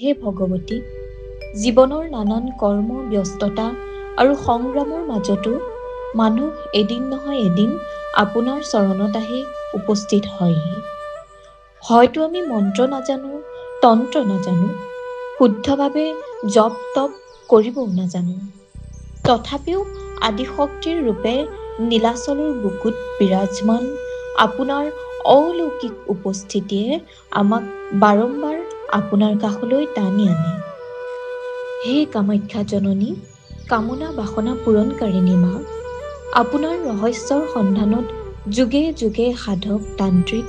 হে ভগৱতী, জীৱনৰ নানান কৰ্ম ব্যস্ততা আৰু সংগ্ৰামৰ মাজতো মানুহ এদিন নহয় এদিন আপোনাৰ চৰণত আহি উপস্থিত হয়হি। হয়তো আমি মন্ত্ৰ নাজানো, তন্ত্ৰ নাজানো, শুদ্ধভাৱে জপ তপ কৰিবও নাজানো। তথাপিও আদিশক্তিৰ ৰূপে নীলাচলৰ বুকুত বিৰাজমান আপোনাৰ অলৌকিক উপস্থিতিয়ে আমাক বাৰম্বাৰ আপোনাৰ কাষলৈ টানি আনে। হে কামাখ্যা জননী, কামনা বাসনা পূৰণকাৰিণী মা, আপোনাৰ ৰহস্যৰ সন্ধানত যুগে যুগে সাধক, তান্ত্ৰিক,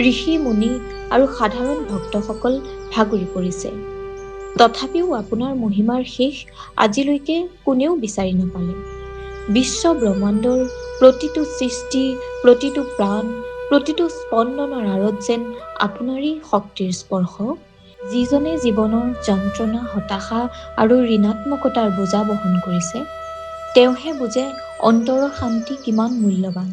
ঋষি মুনি আৰু সাধাৰণ ভক্তসকল ভাগৰি পৰিছে। তথাপিও আপোনাৰ মহিমাৰ শেষ আজিলৈকে কোনেও বিচাৰি নাপালে। বিশ্ব ব্ৰহ্মাণ্ডৰ প্ৰতিটো সৃষ্টি, প্ৰতিটো প্ৰাণ, প্ৰতিটো স্পন্দনৰ আঁৰত যেন আপোনাৰেই শক্তিৰ স্পৰ্শ। যিজনে জীৱনৰ যন্ত্ৰণা, হতাশা আৰু ঋণাত্মকতাৰ বোজা বহন কৰিছে, তেওঁহে বুজে অন্তৰৰ শান্তি কিমান মূল্যৱান।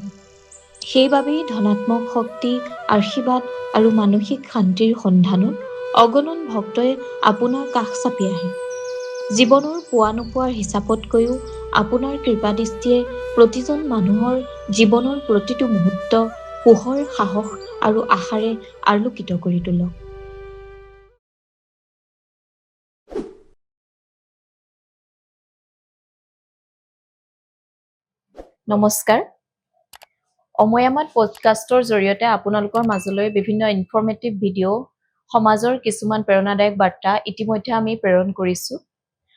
সেইবাবেই ধনাত্মক শক্তি, আশীৰ্বাদ আৰু মানসিক শান্তিৰ সন্ধানত অগণন ভক্তই আপোনাৰ কাষ চাপি আহে। জীৱনৰ পোৱা নোপোৱাৰ হিচাপতকৈও আপোনাৰ কৃপাদৃষ্টিয়ে প্ৰতিজন মানুহৰ জীৱনৰ প্ৰতিটো মুহূৰ্ত পোহৰ, সাহস আৰু আশাৰে আলোকিত কৰি তোলক। নমস্কাৰ। অময়ামাত পডকাষ্টৰ জৰিয়তে আপোনালোকৰ মাজলৈ বিভিন্ন ইনফৰ্মেটিভ ভিডিঅ', সমাজৰ কিছুমান প্ৰেৰণাদায়ক বাৰ্তা ইতিমধ্যে আমি প্ৰেৰণ কৰিছোঁ।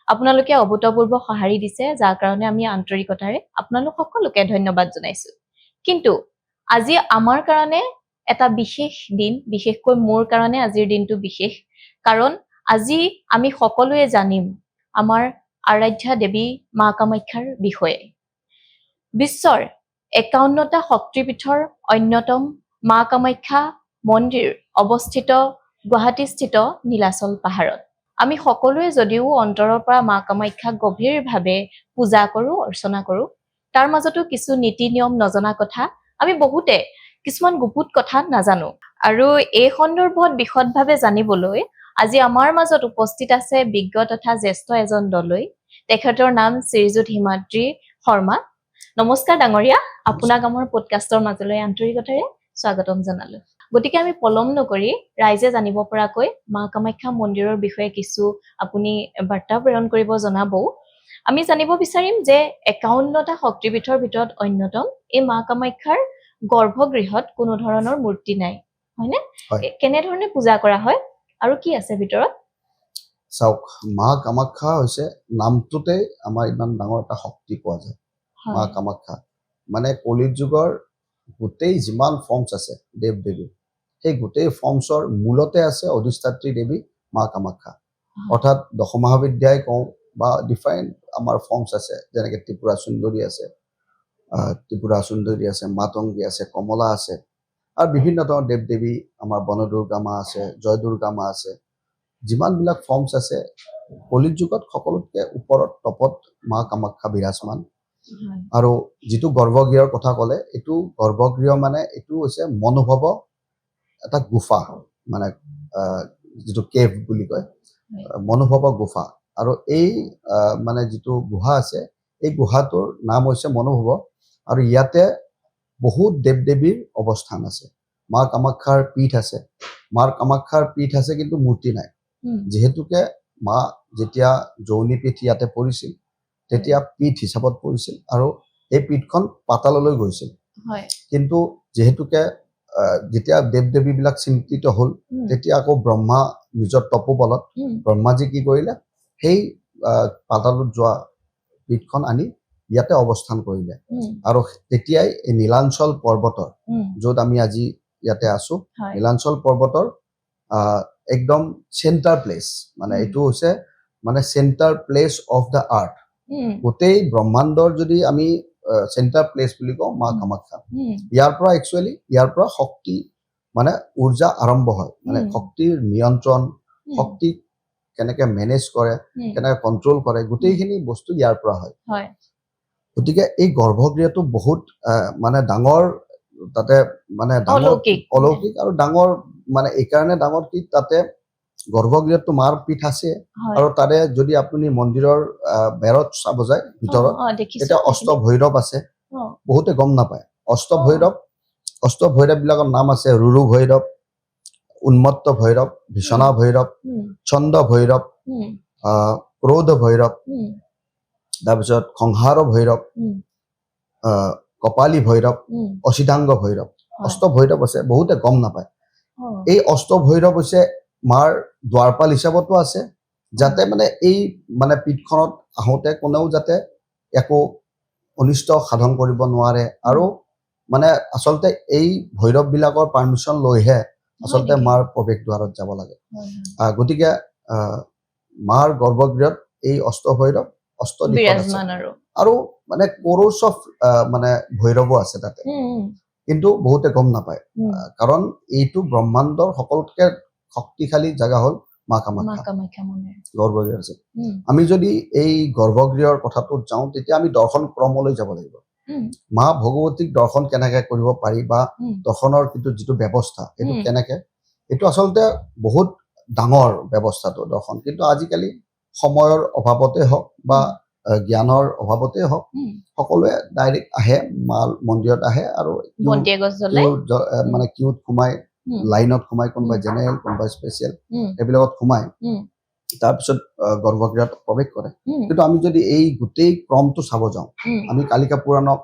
আপোনালোকে অভূতপূৰ্ব সঁহাৰি দিছে, যাৰ কাৰণে আমি আন্তৰিকতাৰে আপোনালোক সকলোকে ধন্যবাদ জনাইছোঁ। কিন্তু আজি আমাৰ কাৰণে এটা বিশেষ দিন, বিশেষকৈ মোৰ কাৰণে আজিৰ দিনটো বিশেষ, কাৰণ আজি আমি সকলোৱে জানিম আমাৰ আৰাধ্যা দেৱী মা কামাখ্যাৰ বিষয়ে। বিশ্বৰ ৫১টা শক্তিপীঠৰ অন্যতম মা কামাখ্যা মন্দিৰ অৱস্থিত গুৱাহাটীস্থিত নীলাচল পাহাৰত। আমি সকলোৱে যদিও অন্তৰৰ পৰা মা কামাখ্যাক গভীৰভাৱে পূজা কৰোঁ, অৰ্চনা কৰোঁ, তাৰ মাজতো কিছু নীতি নিয়ম নজনা কথা, আমি বহুতে কিছুমান গুপুত কথা নাজানো। আৰু এই সন্দৰ্ভত বিশদভাৱে জানিবলৈ আজি আমাৰ মাজত উপস্থিত আছে বিজ্ঞ তথা জ্যেষ্ঠ এজন দলৈ। তেখেতৰ নাম শ্ৰীযুত হিমাদ্ৰী শৰ্মা। নমস্কাৰ ডাঙৰীয়া, আপোনাক আমাৰ পডকাষ্টৰ মাজলৈ আন্তৰিকতাৰে স্বাগতম জনালো। গতিকে আমি পলম নকৰি ৰাইজে জানিব পৰাকৈ মা কামাখ্যা মন্দিৰৰ বিষয়ে কিছু আপুনি বাৰ্তা প্ৰেৰণ কৰিব জনাবও। আমি জানিব বিচাৰিম যে ৫১টা শক্তিপীঠৰ ভিতৰত অন্যতম এই মা কামাখ্যাৰ গৰ্ভগৃহত কোনো ধৰণৰ মূৰ্তি নাই, হয়নে? কেনেধৰণে পূজা কৰা হয় আৰু কি আছে ভিতৰত? চাওক, মা কামাখ্যা হৈছে নামটোতে আমাৰ ইমান ডাঙৰ এটা শক্তি পোৱা যায়। মা কামাখ্যা মানে কলিত যুগৰ গোটেই যিমান ফৰ্মছ আছে দেৱ দেৱী, সেই গোটেই ফৰ্মছৰ মূলতে আছে অধিষ্ঠাত্ৰী দেৱী মা কামাখ্যা। অৰ্থাৎ দশমহাবিদ্যাই কওঁ বা ডিফাৰেণ্ট আমাৰ ফৰ্মছ আছে, যেনেকৈ ত্ৰিপুৰা সুন্দৰী আছে, মাতংগী আছে, কমলা আছে, আৰু বিভিন্ন ধৰণৰ দেৱ দেৱী, আমাৰ বনদুৰ্গা মা আছে, জয় দুৰ্গা মা আছে। যিমানবিলাক ফৰ্মছ আছে কলিত যুগত সকলোতকৈ ওপৰত টপত মা কামাখ্যা বিৰাজমান। আৰু যিটো গৰ্ভগৃহৰ কথা ক'লে, এইটো গৰ্ভগৃহ মানে এইটো হৈছে মনোভৱ এটা গুফা, মানে যিটো কেভ বুলি কয়, মনোভৱ গুফা। আৰু এই মানে যিটো গুহা আছে, এই গুহাটোৰ নাম হৈছে মনোভৱ, আৰু ইয়াতে বহুত দেৱ দেৱীৰ অৱস্থান আছে। মা কামাখ্যাৰ পীঠ আছে, মাৰ কামাখ্যাৰ পীঠ আছে, কিন্তু মূৰ্তি নাই। যিহেতুকে মা যেতিয়া যৌনি পীঠ ইয়াতে পৰিছিল, তেতিয়া পীঠ হিচাপত পৰিছিল, আৰু এই পীঠখন পাতাললৈ গৈছিল। কিন্তু যিহেতুকে যেতিয়া দেৱ দেৱীবিলাক চিন্তিত হ'ল, তেতিয়া আকৌ ব্ৰহ্মা নিজৰ তপোবলত ব্ৰহ্মাজী কি কৰিলে, সেই পাতালত যোৱা পীঠখন আনি ইয়াতে অৱস্থান কৰিলে। আৰু তেতিয়াই এই নীলাঞ্চল পৰ্বতৰ, য'ত আমি আজি ইয়াতে আছো, নীলাঞ্চল পৰ্বতৰ একদম চেণ্টাৰ প্লেচ, মানে এইটো হৈছে মানে চেণ্টাৰ প্লেচ অফ দ্য আৰ্থ। গোটেই ব্ৰহ্মাণ্ডৰ যদি আমি চেণ্টাৰ প্লেচ বুলি কওঁ মা কামাখ্যা, ইয়াৰ পৰা শক্তি মানে উৰ্জা আৰম্ভ হয়। মানে শক্তিৰ নিয়ন্ত্ৰণ, শক্তিক কেনেকে মেনেজ কৰে, কেনেকে কণ্ট্ৰল কৰে, গোটেইখিনি বস্তু ইয়াৰ পৰা হয়। গতিকে এই গৰ্ভগৃহটো বহুত মানে ডাঙৰ, তাতে মানে ডাঙৰ অলৌকিক আৰু ডাঙৰ, মানে এইকাৰণে ডাঙৰ কি তাতে গৰ্ভগৃহতো মাৰ পীঠ আছে হয় আৰু তাৰে যদি আপুনি মন্দিৰৰ বেৰত চাব যায় ভিতৰত দেখিছো এতিয়া অষ্ট ভৈৰৱ আছে অ, বহুতে গম নাপায় অষ্ট ভৈৰৱ বিলাকৰ নাম আছে ৰুৰু ভৈৰৱ উন্মত্ত ভৈৰৱ ভীষণা ভৈৰৱ উম, চন্দ ভৈৰৱ উম, ক্ৰোধ ভৈৰৱ উম, তাৰপিছত সংহাৰ ভৈৰৱ উম, কপালী ভৈৰৱ উম, অচিতাংগ ভৈৰৱ হয়। অষ্ট ভৈৰৱ আছে বহুতে গম নাপায় অ, এই অষ্ট ভৈৰৱ হৈছে মাৰ দ্বাৰপাল হিচাপতো আছে যাতে মানে এই মানে পীঠখনত আহোঁতে কোনেও যাতে একো অনিষ্ট সাধন কৰিব নোৱাৰে আৰু মানে আচলতে এই ভৈৰৱ বিলাকৰ পাৰ্মিশ্যন লৈহে আচলতে নেকি? মাৰ প্ৰৱেশ দ্বাৰত যাব লাগে হয়, হয়। গতিকে মাৰ গৰ্ভগৃহত এই অষ্ট ভৈৰৱ অষ্ট দিশত আছে বিৰাজমান আৰু মানে কৰৌচ অফ মানে ভৈৰৱো আছে তাতে উম, কিন্তু বহুতে গম নাপায় উম, কাৰণ এইটো ব্ৰহ্মাণ্ডৰ সকলোতকে শক্তিশালী জেগা হ'ল মা মা কামাখ্যা কামাখ্যা মন্দিৰ গৰ্ভগৃহ আছে উম, আমি যদি এই গৰ্ভগৃহৰ কথাটোত যাওঁ তেতিয়া আমি দৰ্শন ক্ৰমলৈ যাব লাগিব উম, মা ভগৱতীক দৰ্শন কেনেকে কৰিব পাৰি বা উম, দৰ্শনৰ যিটো ব্যৱস্থা এইটো উম, কেনেকে এইটো আচলতে বহুত ডাঙৰ ব্যৱস্থাটো দৰ্শন কিন্তু আজিকালি সময়ৰ অভাৱতে হওক বা জ্ঞানৰ অভাৱতে হওক উম, সকলোৱে ডাইৰেক্ট আহে মা মন্দিৰত আহে আৰু বন্তি এগছ জ্বলাই মানে কিউত সোমাই উম, লাইনত সোমাই কোনোবাই উম, জেনেৰেল কোনোবাই স্পেচিয়েল উম, এইবিলাকত সোমাই উম, তাৰপিছত গৰ্ভগৃহত প্ৰৱেশ কৰে উম, কিন্তু আমি যদি এই গোটেই ক্ৰমটো চাব যাওঁ উম, আমি কালিকা পুৰাণক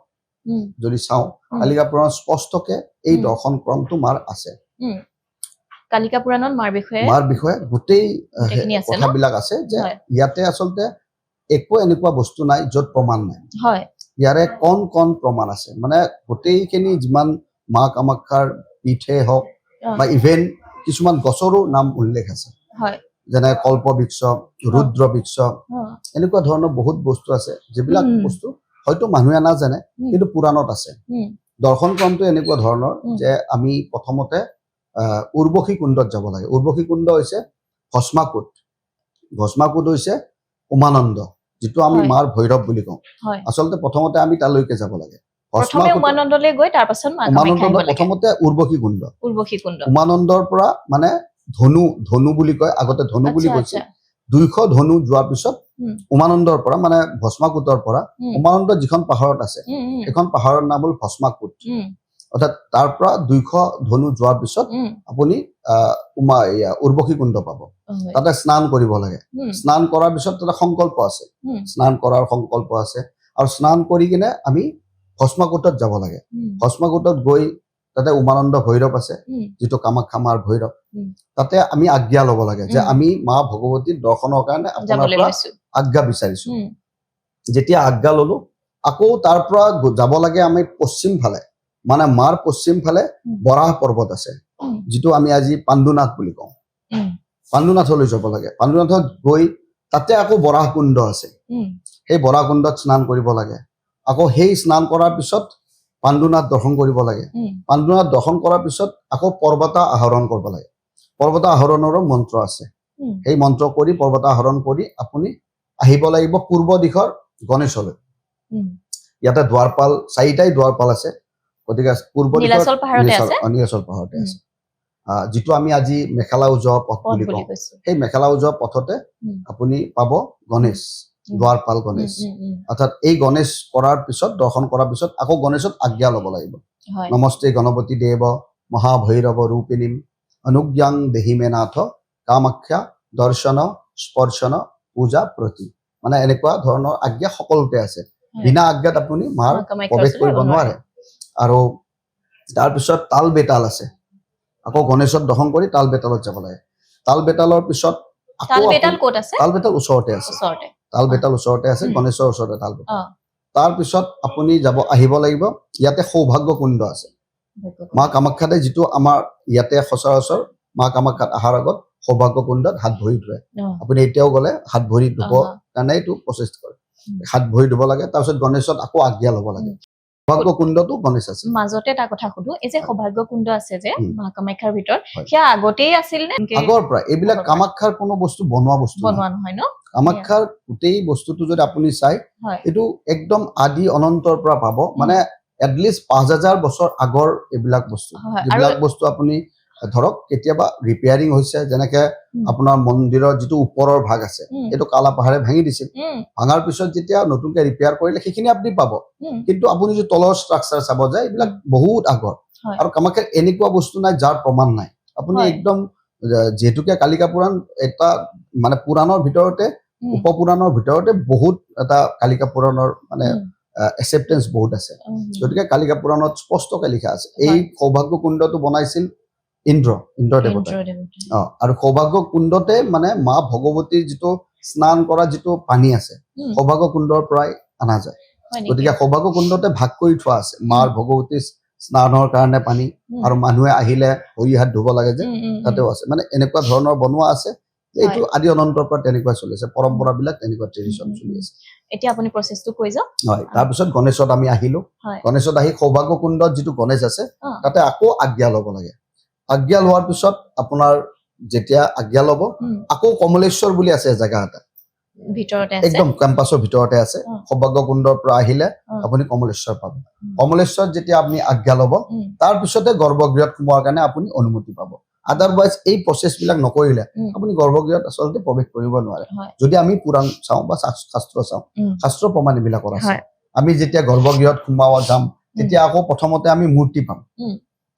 উম, যদি চাওঁ উম, কালিকা পুৰাণত স্পষ্টকে এই উম, দৰ্শন ক্ৰমটো মাৰ আছে উম। কালিকা পুৰাণত মাৰ বিষয়ে মাৰ বিষয়ে গোটেই গোটেইখিনি আছে ন? কথাবিলাক আছে যে হয় ইয়াতে আচলতে একো এনেকুৱা বস্তু নাই য'ত প্ৰমাণ নাই হয় ইয়াৰে কণ কণ প্ৰমাণ আছে মানে গোটেইখিনি যিমান মা কামাখ্যাৰ পীঠে হওক অ, বা ইভেন কিছুমান গছৰো নাম উল্লেখ আছে হয় যেনে কল্পবৃক্ষ ৰুদ্ৰ বৃক্ষ অ, এনেকুৱা ধৰণৰ বহুত বস্তু আছে যিবিলাক উম, বস্তু হয়তো মানুহে নাজানে উম, কিন্তু পুৰাণত আছে উম, দৰ্শন ক্ৰমটো এনেকুৱা ধৰণৰ উম, যে আমি প্ৰথমতে উৰ্বশী কুণ্ডত যাব লাগে উৰ্বশী কুণ্ড হৈছে ভস্মাকুট হৈছে উমানন্দ যিটো আমি হয় মাৰ ভৈৰৱ বুলি কওঁ হয় আচলতে প্ৰথমতে আমি তালৈকে যাব লাগে প্ৰথমে উমানন্দলৈ গৈ তাৰ পাছত মা কামাখ্যা আহিব উমানন্দ লাগে প্ৰথমতে উৰ্বশী কুণ্ড উৰ্বশী কুণ্ড উমানন্দৰ পৰা মানে ধনু বুলি কয় আগতে ধনু বুলি আচ্ছা কৈছিল আচ্ছা 200 ধনু যোৱাৰ পিছত উম, উমানন্দৰ পৰা মানে ভস্মাকুটৰ পৰা উম, উমানন্দ যিখন পাহাৰত আছে উম, উম, এখন পাহাৰৰ নাম হ'ল ভস্মাকুট উম, অৰ্থাৎ তাৰ পৰা 200 ধনু যোৱাৰ পিছত উম, আপুনি উৰ্বশী কুণ্ড পাব হয়, তাতে স্নান কৰিব লাগে উম, স্নান কৰাৰ পিছত তাতে সংকল্প আছে উম, স্নান কৰাৰ সংকল্প আছে আৰু স্নান কৰি কিনে আমি ভস্মাকুটত যাব লাগে উম, ভস্মাকুটত গৈ তাতে উমানন্দ ভৈৰৱ আছে উম, যিটো কামাখ্যা মাৰ ভৈৰৱ উম, তাতে আমি আজ্ঞা ল'ব লাগে যে উম, আমি মা ভগৱতীৰ দৰ্শনৰ কাৰণে আপোনাৰ যাবলৈ পৰা লৈছো আজ্ঞা বিচাৰিছো উম, যেতিয়া আজ্ঞা ললো আকৌ তাৰ পৰা যাব লাগে আমি পশ্চিম ফালে মানে মাৰ পশ্চিম ফালে উম, বৰাহ পৰ্বত আছে উম, যিটো আমি আজি পাণ্ডুনাথ বুলি কওঁ উম, পাণ্ডুনাথলৈ যাব লাগে পাণ্ডুনাথত গৈ তাতে আকৌ বৰাহ কুণ্ড আছে উম, সেই বৰাহ কুণ্ডত স্নান কৰিব লাগে আকৌ সেই স্নান কৰাৰ পিছত পাণ্ডুনাথ দৰ্শন কৰিব লাগে উম, পাণ্ডুনাথ দৰ্শন কৰাৰ পিছত আকৌ পৰ্বতা আহৰণ কৰিব লাগে পৰ্বতা আহৰণৰো মন্ত্ৰ আছে উম, সেই মন্ত্ৰ কৰি পৰ্বতা আহৰণ কৰি আপুনি আহিব লাগিব পূৰ্ব দিশৰ গণেশলৈ উম, ইয়াতে দুৱাৰপাল 4টাই দুৱাৰপাল আছে গতিকে পূৰ্ব দিশত নীলাচল পাহাৰতে আছে নীলাচল পাহাৰতে উম, আছে যিটো আমি আজি মেখেলা উজোৱা পথ পথ বুলি বুলি কওঁ কৈছো সেই মেখেলা উজোৱা পথতে উম, আপুনি পাব গণেশ উম, দুৱাৰপাল উম, গণেশ উম, উম, অৰ্থাৎ এই গণেশ কৰাৰ পিছত দৰ্শন কৰাৰ পিছত আকৌ গণেশত আজ্ঞা ল'ব লাগিব হয় নমস্তে গণপতি দেৱ মহাভৈৰৱ ৰূপিণীম অনুজ্ঞাং দেহি মে নাথ কামাখ্যা দৰ্শন স্পৰ্শন পূজা প্ৰতি মানে এনেকুৱা ধৰণৰ আজ্ঞা সকলোতে আছে হয়। বিনা আজ্ঞাত আপুনি মাৰ মা কামাখ্যাৰ প্ৰৱেশ ওচৰলৈ কৰিব যাব নোৱাৰে আৰু তাৰপিছত তাল বেতাল আছে আকৌ গণেশত দৰ্শন কৰি তাল বেতালত যাব লাগে তাল বেতালৰ পিছত তাল বেতাল ক'ত আছে তাল বেতাল ওচৰতে আছে ওচৰতে তাল বেতাল ওচৰতে আছে উম, গণেশৰ ওচৰতে তাল বেতাল অ, তাৰপিছত আপুনি আহিব লাগিব ইয়াতে সৌভাগ্য কুণ্ড আছে মা কামাখ্যাতে যিটো আমাৰ ইয়াতে সচৰাচৰ মা কামাখ্যাত অহাৰ আগত সৌভাগ্য কুণ্ডত হাত ভৰি ধুৱে অ, আপুনি এতিয়াও গ'লে হাত ভৰি ধুব অ, কাৰণে এইটো প্ৰচেছ কৰে উম, হাত ভৰি ধুব লাগে তাৰপিছত গণেশত আকৌ আজ্ঞা ল'ব লাগে উম। সৌভাগ্য কুণ্ডতো গণেশ আছে মাজতে এটা কথা সুধো এই যে সৌভাগ্য কুণ্ড আছে যে উম। মা কামাখ্যাৰ ভিতৰত হয়। সেয়া আগতেই আছিল নে আগৰ পৰা এইবিলাক আগৰ পৰা। কামাখ্যাৰ কোনো বস্তু বনোৱা বস্তু নহয় বনোৱা নহয় ন কামাখ্যাৰ গোটেই বস্তুটো যদি আপুনি চাই হয় এইটো একদম আদি অনন্তৰ পৰা পাব উম, মানে এটলিষ্ট 5000 বছৰ আগৰ এইবিলাক বস্তু হয়, আৰু যিবিলাক বস্তু আপুনি ধৰক কেতিয়াবা ৰিপেয়াৰিং হৈছে, যেনেকে আপোনাৰ মন্দিৰৰ যিটো ওপৰৰ ভাগ আছে এইটো কালা পাহাৰে ভাঙি দিছিল, ভাঙাৰ পিছত যেতিয়া নতুনকে ৰিপেয়াৰ কৰিলে সেইখিনি আপুনি পাব, কিন্তু আপুনি যদি তলৰ ষ্ট্ৰাকচাৰ চাব যায় এইবিলাক বহুত আগৰ। আৰু কামাখ্যাত এনেকুৱা বস্তু নাই যাৰ প্ৰমাণ নাই। আপুনি একদম যিহেতুকে কালিকা পুৰাণ এটা মানে পুৰাণৰ ভিতৰতে উপপুৰাণৰ ভিতৰতে বহুত এটা কালিকা পুৰাণৰ মানে এক্সেপ্টেন্স বহুত আছে, গতিকে কালিকা পুৰাণত স্পষ্টকৈ লিখা আছে এই সৌভাগ্য কুণ্ডটো বনাইছিল ইন্দ্ৰ দেৱতাই। আৰু সৌভাগ্য কুণ্ডতে মানে মা ভগৱতীৰ যিটো স্নান কৰা যিটো পানী আছে সৌভাগ্য কুণ্ডৰ পৰাই অনা যায়, গতিকে সৌভাগ্য কুণ্ডতে ভাগ কৰি থোৱা আছে মাৰ ভগৱতী স্নানৰ কাৰণে পানী, আৰু মানুহে আহিলে ভৰি হাত ধুব লাগে যে তাতেও আছে, মানে এনেকুৱা ধৰণৰ বনোৱা আছে। এইটো আদি অনন্তৰ পৰা তেনেকুৱা চলিছে, পৰম্পৰাবিলাক তেনেকুৱা ট্ৰেডিশ্যন চলি আছে। এতিয়া আপুনি প্ৰচেছটো কৈ যাওক। হয়, তাৰপিছত গণেশত আমি আহিলো। গণেশত আহি সৌভাগ্য কুণ্ডত যিটো গণেশ আছে তাতে আকৌ আজ্ঞা ল'ব লাগে। আজ্ঞা লোৱাৰ পিছত আপোনাৰ যেতিয়া আজ্ঞা ল'ব আকৌ কমলেশ্বৰ বুলি আছে জেগা এটা ভিতৰতে একদম কেম্পাছৰ ভিতৰতে আছে। সৌভাগ্য কুণ্ডৰ পৰা আহিলে আপুনি কমলেশ্বৰ পাব। কমলেশ্বৰত যেতিয়া আপুনি আজ্ঞা ল'ব তাৰপিছতে গৰ্ভগৃহত সোমোৱাৰ কাৰণে আপুনি অনুমতি পাব। আদাৰৱাইজ এই প্ৰচেছবিলাক নকৰিলে আপুনি গৰ্ভগৃহত আচলতে প্ৰৱেশ কৰিব নোৱাৰে। যদি আমি পুৰাণ চাওঁ বা শাস্ত্ৰ চাওঁ, শাস্ত্ৰ প্ৰমাণ এইবিলাকৰ আছে। আমি যেতিয়া গৰ্ভগৃহত সোমাব যাম তেতিয়া আকৌ প্ৰথমতে আমি মূৰ্তি পাম।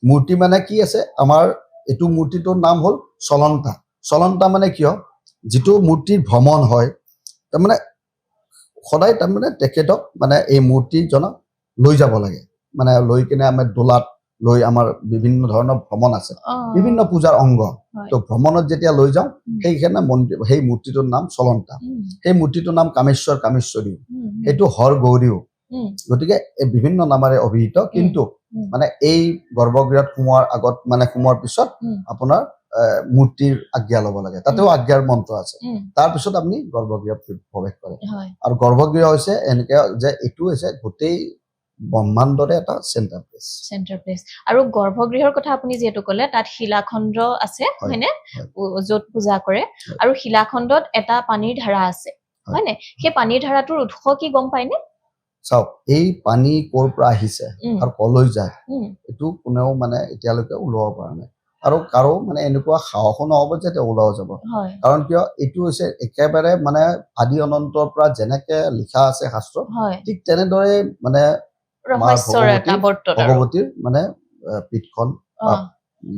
মূৰ্তি মানে কি আছে, আমাৰ এইটো মূৰ্তিটোৰ নাম হ'ল চলন্তা। চলন্তা মানে কিয়, যিটো মূৰ্তিৰ ভ্ৰমণ হয় তাৰমানে সদায় তাৰমানে তেখেতক মানে এই মূৰ্তিজনক লৈ যাব লাগে, মানে লৈ কিনে আমাৰ দোলাত লৈ আমাৰ বিভিন্ন ধৰণৰ ভ্ৰমণ আছে, বিভিন্ন পূজাৰ অংগ। তো ভ্ৰমণত যেতিয়া লৈ যাওঁ সেইখানে সেই মূৰ্তিটোৰ নাম চলন্তা, সেই মূৰ্তিটোৰ নাম কামেশ্বৰ কামেশ্বৰী, সেইটো হৰ গৌৰীও, গতিকে এই বিভিন্ন নামেৰে অভিহিত। কিন্তু মানে এই গৰ্ভগৃহত সোমোৱাৰ আগত মানে সোমোৱাৰ পিছত আপোনাৰ মূৰ্তিৰ আজ্ঞা ল'ব লাগে, তাতেও আজ্ঞাৰ মন্ত্ৰ আছে। তাৰপিছত আপুনি গৰ্ভগৃহত প্ৰৱেশ কৰে। আৰু গৰ্ভগৃহ হৈছে এনেকে যে এইটো হৈছে গোটেই ব্ৰহ্মাণ্ডৰে এটা চেণ্টাৰ প্লেচ। আৰু গৰ্ভগৃহৰ কথা আপুনি যিহেতু ক'লে তাত শিলাখণ্ড আছে হয়নে, য'ত পূজা কৰে, আৰু শিলাখণ্ডত এটা পানীৰ ধাৰা আছে হয়নে, সেই পানীৰ ধাৰাটোৰ উৎস কি গম পায়নে? চাওক, এই পানী ক'ৰ পৰা আহিছে আৰু কলৈ যায় এইটো কোনেও মানে এতিয়ালৈকে ওলাব পৰা নাই, আৰু কাৰো মানে এনেকুৱা সাহসো নহ'ব যে তেওঁ ওলাব যাব। কাৰণ কিয়, এইটো হৈছে একেবাৰে মানে আদি অনন্তৰ পৰা যেনেকে লিখা আছে শাস্ত্ৰ ঠিক তেনেদৰে মানে ভগৱতীৰ মানে পীঠখন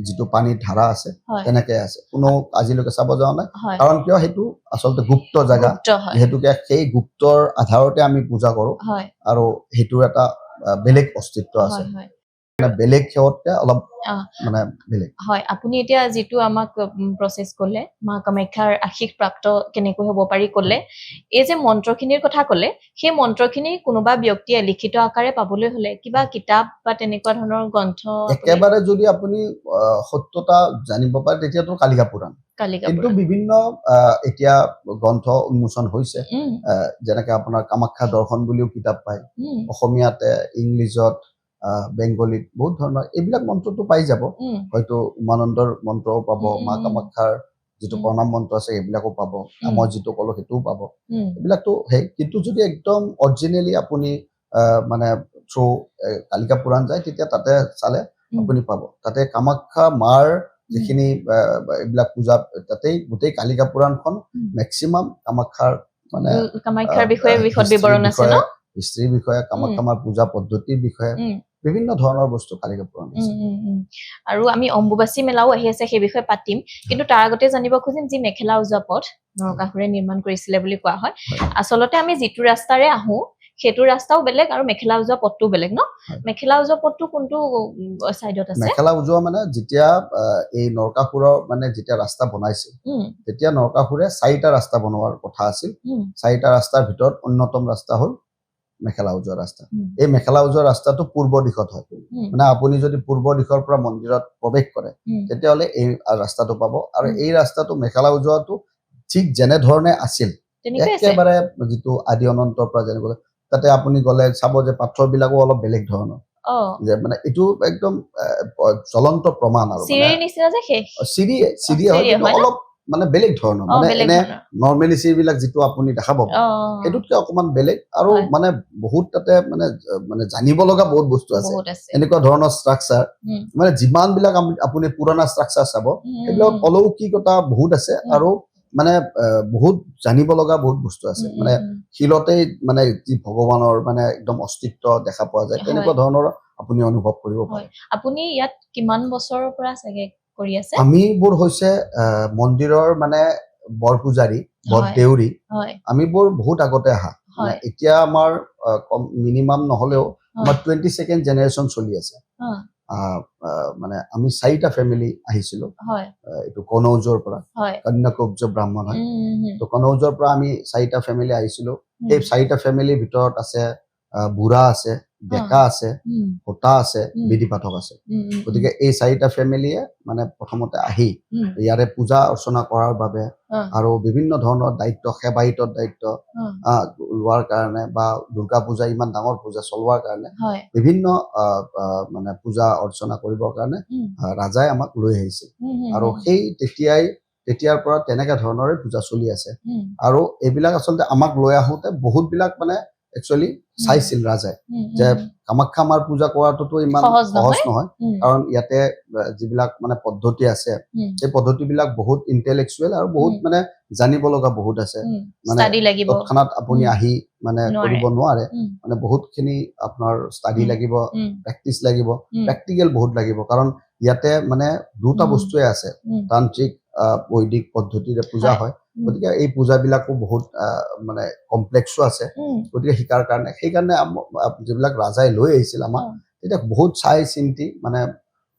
যিটো পানীৰ ধাৰা আছে তেনেকে আছে, কোনো আজিলৈকে চাব যোৱা নাই। কাৰণ কিয়, সেইটো আচলতে গুপ্ত জেগা, যিহেতুকে সেই গুপ্তৰ আধাৰতে আমি পূজা কৰো, আৰু সেইটোৰ এটা বেলেগ অস্তিত্ব আছে, বেলেগ সেৱতকে অলপ মানে বেলেগ। হয়, আপুনি এতিয়া যিটো আমাক প্ৰচেছ ক'লে মা কামাখ্যাৰ আশীষ প্ৰাপ্ত কেনেকৈ হ'ব পাৰি ক'লে, এই যে মন্ত্ৰখিনিৰ কথা ক'লে, সেই মন্ত্ৰখিনি কোনোবা ব্যক্তিয়ে লিখিত আকাৰে পাবলৈ হ'লে কিবা কিতাপ বা তেনেকুৱা ধৰণৰ গ্ৰন্থ একেবাৰে যদি আপুনি সত্যতা জানিব পাৰে তেতিয়াতো কালিকা পুৰাণ, কিন্তু বিভিন্ন এতিয়া গ্ৰন্থ উন্মোচন হৈছে, যেনেকে আপোনাৰ কামাখ্যা দৰ্শন বুলিও কিতাপ পায়, অসমীয়াতে, ইংলিছত, বেংগলীত বহুত ধৰণৰ এইবিলাক মন্ত্ৰটো পাই যাব। হয়তো উমানন্দৰ মন্ত্ৰও পাব, মা কামাখ্যাৰ যিটো প্ৰণাম মন্ত্ৰ আছে সেইবিলাকো পাব, মই যিটো ক'লো সেইটোও পাব, এইবিলাকতো সেই। কিন্তু যদি একদম অৰিজিনেলি আপুনি মানে থ্ৰু কালিকা পুৰাণ যায় তেতিয়া তাতে চালে আপুনি পাব, তাতে কামাখ্যা মাৰ যিখিনি এইবিলাক পূজা, তাতেই গোটেই কালিকা পুৰাণখন মেক্সিমাম কামাখ্যাৰ মানে কামাখ্যাৰ বিষয়ে বিশদ বিৱৰণ আছে ন, হিষ্ট্ৰীৰ বিষয়ে, কামাখ্যা মাৰ পূজা পদ্ধতিৰ বিষয়ে বিভিন্ন ধৰণৰ বস্তু কালিকা পুৰাণ আছে। আৰু আমি অম্বুবাচী মেলাও আহি আছে, সেই বিষয়ে পাতিম, কিন্তু তাৰ আগতে জানিব খুজিম যি মেখেলা উজোৱা পথ নৰকাসুৰে নিৰ্মাণ কৰিছিলে বুলি কোৱা হয়, আচলতে আমি যিটো ৰাস্তাৰে আহো সেইটো ৰাস্তাও বেলেগ আৰু মেখেলা উজোৱা পথটোও বেলেগ ন? মেখেলা উজোৱা পথটো কোনটো সাইডত আছে? মেখেলা উজোৱা মানে যেতিয়া এই নৰকাসুৰৰ মানে যেতিয়া ৰাস্তা বনাইছিল তেতিয়া নৰকাসুৰে 4টা ৰাস্তা বনোৱাৰ কথা আছিল, 4টা ৰাস্তাৰ ভিতৰত অন্যতম ৰাস্তা হ'ল মেখেলা উজোৱা ৰাস্তা। এই মেখেলা উজোৱা ৰাস্তাটো পূৰ্ব দিশত হয়, মানে আপুনি যদি পূৰ্ব দিশৰ পৰা মন্দিৰত প্ৰৱেশ কৰে তেতিয়াহ'লে এই ৰাস্তাটো পাব, আৰু এই ৰাস্তাটো মেখেলা উজোৱাটো ঠিক যেনে ধৰণে আছিল একেবাৰে যিটো আদি অনন্তৰ পৰা যেনেকৈ, তাতে আপুনি গ'লে চাব যে পাথৰবিলাকো অলপ বেলেগ ধৰণৰ, যে মানে এইটো একদম জ্বলন্ত প্ৰমাণ, আৰু চিৰিয়ে হয়, কিন্তু অলপ মানে বেলেগ ধৰণৰ মানে বেলেগ এনে ধৰণৰ। নৰ্মেলি যিবিলাক যিটো আপুনি দেখা পাব সেইটোতকে অকমান বেলেগ আৰু হয়। মানে বহুত তাতে মানে মানে জানিব লগা বহুত বস্তু আছে বহুত আছে। এনেকুৱা ধৰণৰ ষ্ট্ৰাকচাৰ উম, মানে যিমান বিলাক আপুনি পুৰণা ষ্ট্ৰাকচাৰ চাব সেইবিলাক অলৌকিকতা বহুত আছে আৰু মানে বহুত জানিব লগা বহুত বস্তু আছে মানে শিলতেই মানে যি ভগৱানৰ মানে একদম অস্তিত্ব দেখা পোৱা যায় তেনেকুৱা ধৰণৰ আপুনি অনুভৱ কৰিব পাৰে আপুনি ইয়াত কিমান বছৰৰ পৰা চাগে কৰি আছে আমিবোৰ হৈছে মন্দিৰৰ মানে বৰ পূজাৰী বৰ দেউৰী আমিবোৰ বহুত আগতে আহা মানে এতিয়া আমাৰ মিনিমাম নহলেও আমাৰ 22nd জেনেৰেশ্যন চলি আছে মানে আমি 4টা ফেমিলি আহিছিলো এইটো কনৌজৰ পৰা কন্যাকুব্জ ব্ৰাহ্মণ হয় তো কনৌজৰ পৰা আমি 4টা ফেমিলি আহিছিলো এই 4টা ফেমিলিৰ ভিতৰত আছে বুঢ়া আছে ডেকা আছে হোতা আছে বিধি পাঠক আছে গতিকে এই 4টা ফেমিলিয়ে মানে প্ৰথমতে আহি ইয়াৰে পূজা অৰ্চনা কৰাৰ বাবে আৰু বিভিন্ন ধৰণৰ দায়িত্ব সেৱায়িতৰ দায়িত্ব লোৱাৰ কাৰণে বা দুৰ্গা পূজা ইমান ডাঙৰ পূজা চলোৱাৰ কাৰণে বিভিন্ন মানে পূজা অৰ্চনা কৰিবৰ কাৰণে ৰাজাই আমাক লৈ আহিছিল আৰু সেই তেতিয়াৰ পৰা তেনেকা ধৰণৰে পূজা চলি আছে আৰু এইবিলাক আচলতে আমাক লৈ আহোতে বহুত বিলাক মানে একচুৱেলি চাইছিল ৰাজাই যে কামাখ্যা মাৰ পূজা কৰাটোতো ইমান সহজ নহয় কাৰণ ইয়াতে যিবিলাক মানে পদ্ধতি আছে সেই পদ্ধতিবিলাক বহুত ইন্টেলেকচুৱেল আৰু বহুত মানে জানিব লগা বহুত আছে মানে তৎক্ষণাত আপুনি আহি মানে কৰিব নোৱাৰে মানে বহুতখিনি আপোনাৰ ষ্টাডি লাগিব প্ৰেক্টিচ লাগিব প্ৰেক্টিকেল বহুত লাগিব কাৰণ ইয়াতে মানে দুটা বস্তুৱে আছে তান্ত্ৰিক বৈদিক পদ্ধতিৰে পূজা হয় গতিকে এই পূজাবিলাকো বহুত মানে কমপ্লেক্সো আছে গতিকে শিকাৰ কাৰণে সেইকাৰণে যিবিলাক ৰাজাই লৈ আহিছিল আমাক তেতিয়া বহুত চাই চিন্তি মানে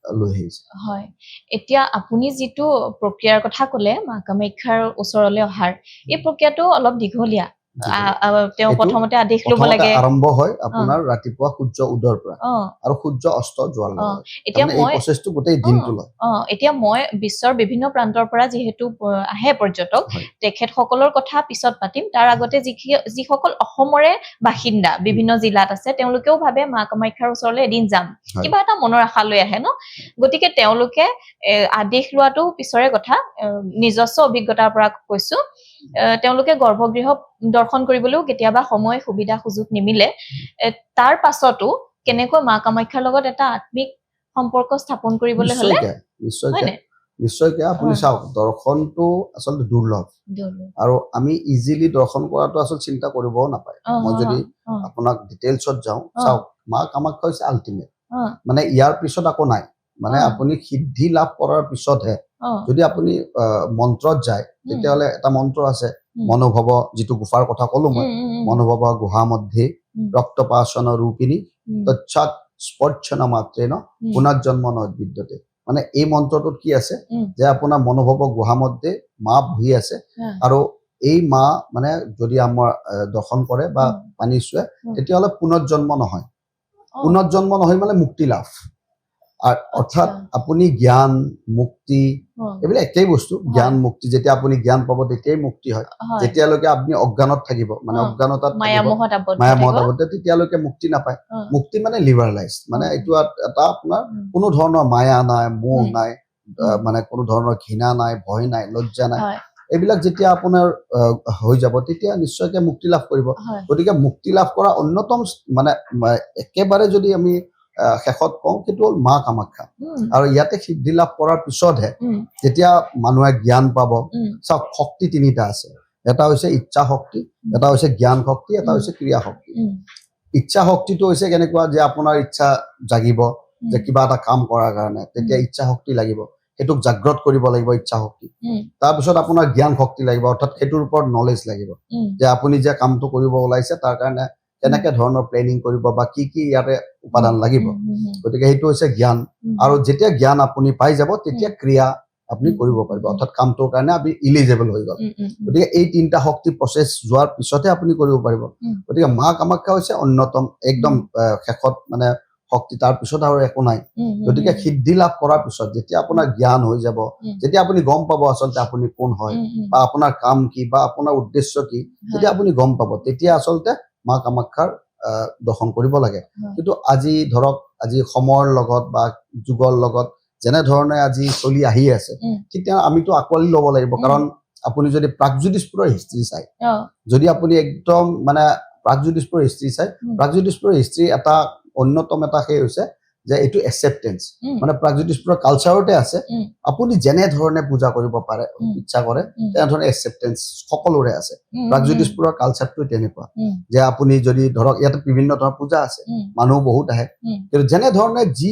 লৈ আহিছে হয় এতিয়া আপুনি যিটো প্ৰক্ৰিয়াৰ কথা ক'লে মা কামাখ্যাৰ ওচৰলৈ অহাৰ এই প্ৰক্ৰিয়াটো অলপ দীঘলীয়া তেওঁ প্ৰথমতে আদেশ ল'ব লাগে আৰম্ভ হয় আপোনাৰ ৰাতিপুৱা সূৰ্য উদয়ৰ পৰা আৰু সূৰ্য অস্ত যোৱাৰ লৈকে এতিয়া এই প্ৰচেছটো গোটেই দিনটো লয় এতিয়া মই বিশ্বৰ বিভিন্ন প্ৰান্তৰ পৰা যিহেতু আহে পৰ্যটক তেখেতসকলৰ কথা পিছত পাতিম তাৰ আগতে যিসকল অসমৰে বাসিন্দা বিভিন্ন জিলাত আছে তেওঁলোকেও ভাবে মা কামাখ্যাৰ ওচৰলৈ এদিন যাম কিবা এটা মনৰ আশা লৈ আহে ন গতিকে তেওঁলোকে আদেশ লোৱাটো পিছৰে কথা নিজস্ব অভিজ্ঞতাৰ পৰা কৈছো তেওঁলোকে গৰ্ভগৃহ দৰ্শন কৰিবলৈও কেতিয়াবা সময় সুবিধা সুযোগ নিমিলে তাৰ পাছতো কেনেকৈ মা কামাখ্যাৰ লগত এটা আত্মিক সম্পৰ্ক স্থাপন কৰিবলৈ হলে নিশ্চয়কৈ আপুনি চাওক দৰ্শনটো আচলতে দুৰ্লভ আৰু আমি ইজিলি দৰ্শন কৰাটো আচলতে চিন্তা কৰিবও নাপায় মই যদি আপোনাক ডিটেইলছত যাওঁ চাওক মা কামাখ্যা হৈছে আল্টিমেট মানে ইয়াৰ পিছত আকৌ নাই মানে আপুনি সিদ্ধি লাভ কৰাৰ পিছতহে যদি আপুনি মন্ত্ৰত যায় তেতিয়াহ'লে এটা মন্ত্ৰ আছে মনোভৱ যিটো গুফাৰ কথা ক'লো মই মনোভৱ গুহা মধ্যে ৰক্তপাশন ৰূপিণী তচ্ছাৎ স্পৰ্শন মাত্ৰেন পুনৰ্জন্ম নবিদ্যতে মানে এই মন্ত্ৰটোত কি আছে যে আপোনাৰ মনোভৱ গুহা মধ্যে মা বহি আছে আৰু এই মা মানে যদি আমাৰ দৰ্শন কৰে বা পানী চুৱে তেতিয়াহ'লে পুনৰ্জন্ম নহয় মানে মুক্তি লাভ অৰ্থাৎ আপুনি জ্ঞান মুক্তি এইবিলাক একেই বস্তু জ্ঞান মুক্তি যেতিয়া আপুনি জ্ঞান পাব তেতিয়াই মুক্তি হয় যেতিয়ালৈকে আপুনি অজ্ঞানত থাকিব মানে অজ্ঞানতাত মায়ামোহত আবদ্ধ তেতিয়ালৈকে মুক্তি নাপায় মুক্তি মানে লিবাৰেলাইজ মানে এইটো এটা আপোনাৰ কোনো ধৰণৰ মায়া নাই মোহ নাই মানে কোনো ধৰণৰ ঘৃণা নাই ভয় নাই লজ্জা নাই এইবিলাক যেতিয়া আপোনাৰ হৈ যাব তেতিয়া নিশ্চয়কৈ মুক্তি লাভ কৰিব গতিকে মুক্তি লাভ কৰা অন্যতম মানে একেবাৰে যদি আমি শেষত কওঁ সেইটো হ'ল মা কামাখ্যা আৰু ইয়াতে সিদ্ধি লাভ কৰাৰ পিছতহে যেতিয়া মানুহে জ্ঞান পাব চাওক শক্তি তিনিটা আছে এটা হৈছে ইচ্ছা শক্তি এটা হৈছে জ্ঞান শক্তি এটা হৈছে ক্ৰিয়া শক্তি ইচ্ছা শক্তিটো হৈছে কেনেকুৱা যে আপোনাৰ ইচ্ছা জাগিব যে কিবা এটা কাম কৰাৰ কাৰণে তেতিয়া ইচ্ছা শক্তি লাগিব সেইটোক জাগ্ৰত কৰিব লাগিব ইচ্ছা শক্তি তাৰপিছত আপোনাৰ জ্ঞান শক্তি লাগিব অৰ্থাৎ সেইটোৰ ওপৰত নলেজ লাগিব যে আপুনি যে কামটো কৰিব ওলাইছে তাৰ কাৰণে কেনেকে ধৰণৰ প্লেনিং কৰিব বা কি কি ইয়াতে উপাদান লাগিব গতিকে সেইটো হৈছে জ্ঞান আৰু যেতিয়া জ্ঞান আপুনি পাই যাব তেতিয়া ক্ৰিয়া আপুনি কৰিব পাৰিব অৰ্থাৎ কামটোৰ কাৰণে আপুনি ইলিজিবল হৈ গ'ল গতিকে এই তিনিটা শক্তি প্ৰচেছ যোৱাৰ পিছতহে আপুনি কৰিব পাৰিব গতিকে মা কামাখ্যা হৈছে অন্যতম একদম শেষত মানে শক্তি তাৰ পিছত আৰু একো নাই গতিকে সিদ্ধি লাভ কৰাৰ পিছত যেতিয়া আপোনাৰ জ্ঞান হৈ যাব যেতিয়া আপুনি গম পাব আচলতে আপুনি কোন হয় বা আপোনাৰ কাম কি বা আপোনাৰ উদ্দেশ্য কি যেতিয়া আপুনি গম পাব তেতিয়া আচলতে মা কামাখ্যাৰ দৰ্শন কৰিব লাগে কিন্তু আজি ধৰক আজি সময়ৰ লগত বা যুগৰ লগত যেনে ধৰণে আজি চলি আহি আছে ঠিক তেনে আমিতো আঁকোৱালি ল'ব লাগিব কাৰণ আপুনি যদি প্ৰাগজ্যোতিষপুৰৰ হিষ্ট্ৰী চাই যদি আপুনি একদম মানে প্ৰাগজ্যোতিষপুৰৰ হিষ্ট্ৰী চাই প্ৰাগজ্যোতিষপুৰৰ হিষ্ট্ৰী এটা অন্যতম এটা সেই হৈছে যে এইটো একচেপ্টেন্স মানে প্ৰাগজ্যোতিষপুৰৰ কালচাৰতে আছে আপুনি যেনে ধৰণে পূজা কৰিব পাৰে ইচ্ছা কৰে তেনে ধৰণে একচেপ্টেন্স সকলোৰে আছে প্ৰাগজ্যোতিষপুৰৰ কালচাৰটো তেনেকুৱা যে আপুনি যদি ধৰক ইয়াতে বিভিন্ন ধৰণৰ পূজা আছে মানুহ বহুত আহে কিন্তু যেনে ধৰণে যি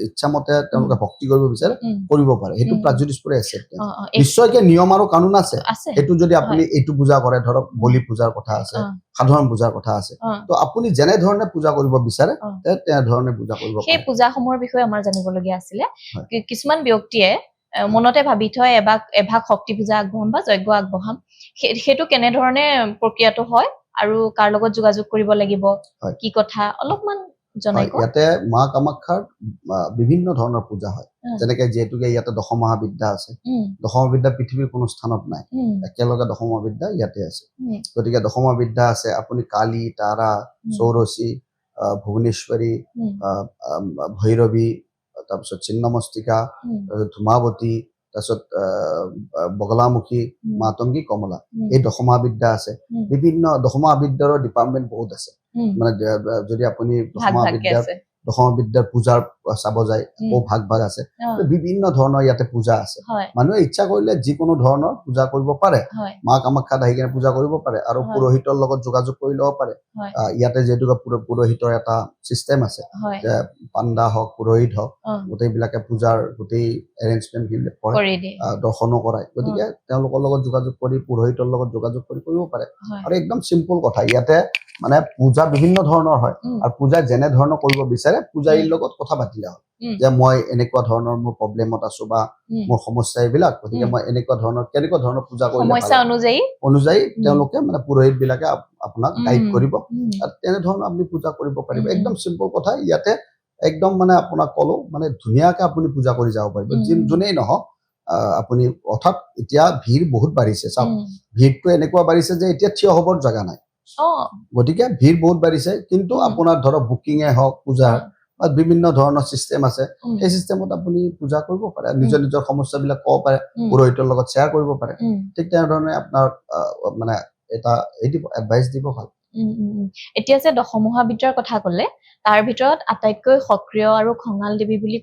ইচ্ছামতে তেওঁলোকে ভক্তি কৰিব বিচাৰে কৰিব পাৰে সেইটো প্ৰাগজ্যোতিষপুৰৰ একচেপ্টেন্স নিশ্চয়কৈ নিয়ম আৰু কানুন আছে সেইটো যদি আপুনি এইটো পূজা কৰে ধৰক বলি পূজাৰ কথা আছে সাধাৰণ পূজাৰ কথা আছে তো আপুনি যেনে ধৰণে পূজা কৰিব বিচাৰে তেনে ধৰণে পূজা কৰিব পাৰে সেই পূজাসমূহৰ বিষয়ে আমাৰ জানিবলগীয়া আছিলে কিছুমান ব্যক্তিয়ে মনতে ভাবি থয় এভাগ শক্তি পূজা আগবঢ়াম বা যজ্ঞ আগবঢ়াম সেইটো কেনে ধৰণে প্ৰক্ৰিয়াটো হয় আৰু কাৰ লগত যোগাযোগ কৰিব লাগিব কি কথা অলপমান জনাই কওক ইয়াতে মা কামাখ্যাৰ বিভিন্ন ধৰণৰ পূজা হয় যেনেকে যেহেতুকে ইয়াতে দশমহাবিদ্যা আছে দশমহাবিদ্যা পৃথিৱীৰ কোনো স্থানত নাই একেলগে দশমহাবিদ্যা ইয়াতে আছে গতিকে দশমহাবিদ্যা আছে আপুনি কালী তাৰা চৌৰচী ভুৱনেশ্বৰী ভৈৰৱী তাৰপিছত ছিন্নমস্তিকা ধুমাৱতী তাৰপিছত বগলামুখী মাতংগী কমলা এই দশমহাবিদ্যা আছে বিভিন্ন দশমহাবিদ্যাৰ ডিপাৰ্টমেণ্ট বহুত আছে মানে যদি আপুনি দশমহাবিদ্যাৰ পূজাৰ চাব যায় আকৌ ভাগ আছে বিভিন্ন ধৰণৰ ইয়াতে পূজা আছে মানুহে ইচ্ছা কৰিলে যিকোনো ধৰণৰ পূজা কৰিব পাৰে মা কামাখ্যাত আহি কিনে পূজা কৰিব পাৰে আৰু পুৰোহিতৰ লগত যোগাযোগ কৰি ল'ব পাৰে ইয়াতে যিহেতু পুৰোহিতৰ এটা চিষ্টেম আছে যে পাণ্ডা হওক পুৰোহিত হওক গোটেইবিলাকে পূজাৰ গোটেই এৰেঞ্জমেণ্ট কৰে দৰ্শনো কৰায় গতিকে তেওঁলোকৰ লগত যোগাযোগ কৰি পুৰোহিতৰ লগত যোগাযোগ কৰি কৰিব পাৰে আৰু একদম চিম্পল কথা ইয়াতে মানে পূজা বিভিন্ন ধৰণৰ হয় আৰু পূজা যেনে ধৰণৰ কৰিব বিচাৰে পূজাৰীৰ লগত কথা পাতিলে হয় যে মই এনেকুৱা ধৰণৰ মোৰ প্ৰব্লেমত আছো বা মোৰ সমস্যা এইবিলাক গতিকে মই এনেকুৱা ধৰণৰ কেনেকুৱা ধৰণৰ পূজা কৰিলে সমস্যা অনুযায়ী তেওঁলোকে মানে পুৰোহিত বিলাকে আপোনাক গাইড কৰিব আৰু তেনে ধৰণৰ আপুনি পূজা কৰিব পাৰিব একদম চিম্পল কথা ইয়াতে একদম মানে আপোনাক কলো মানে ধুনীয়াকে আপুনি পূজা কৰি যাব পাৰিব যোনেই নহওক আপুনি অৰ্থাৎ এতিয়া ভিৰ বহুত বাঢ়িছে চাওক ভিৰটো এনেকুৱা বাঢ়িছে যে এতিয়া থিয় হ'বৰ জাগা নাই গতিকে ভিৰ বহুত বাঢ়িছে কিন্তু আপোনাৰ ধৰক বুকিঙে হওক পূজাৰ বা বিভিন্ন ধৰণৰ চিষ্টেম আছে সেই চিষ্টেমত আপুনি পূজা কৰিব পাৰে নিজৰ নিজৰ সমস্যাবিলাক ক'ব পাৰে পুৰোহিতৰ লগত শ্বেয়াৰ কৰিব পাৰে ঠিক তেনেধৰণে আপোনাৰ মানে এটা এডভাইচ দিব ভাল এতিয়া যে দশমহাবিদ্যাৰ কথা ক'লে তাৰ ভিতৰত আটাইতকৈ সক্ৰিয় আৰু খঙাল দেৱী বুলি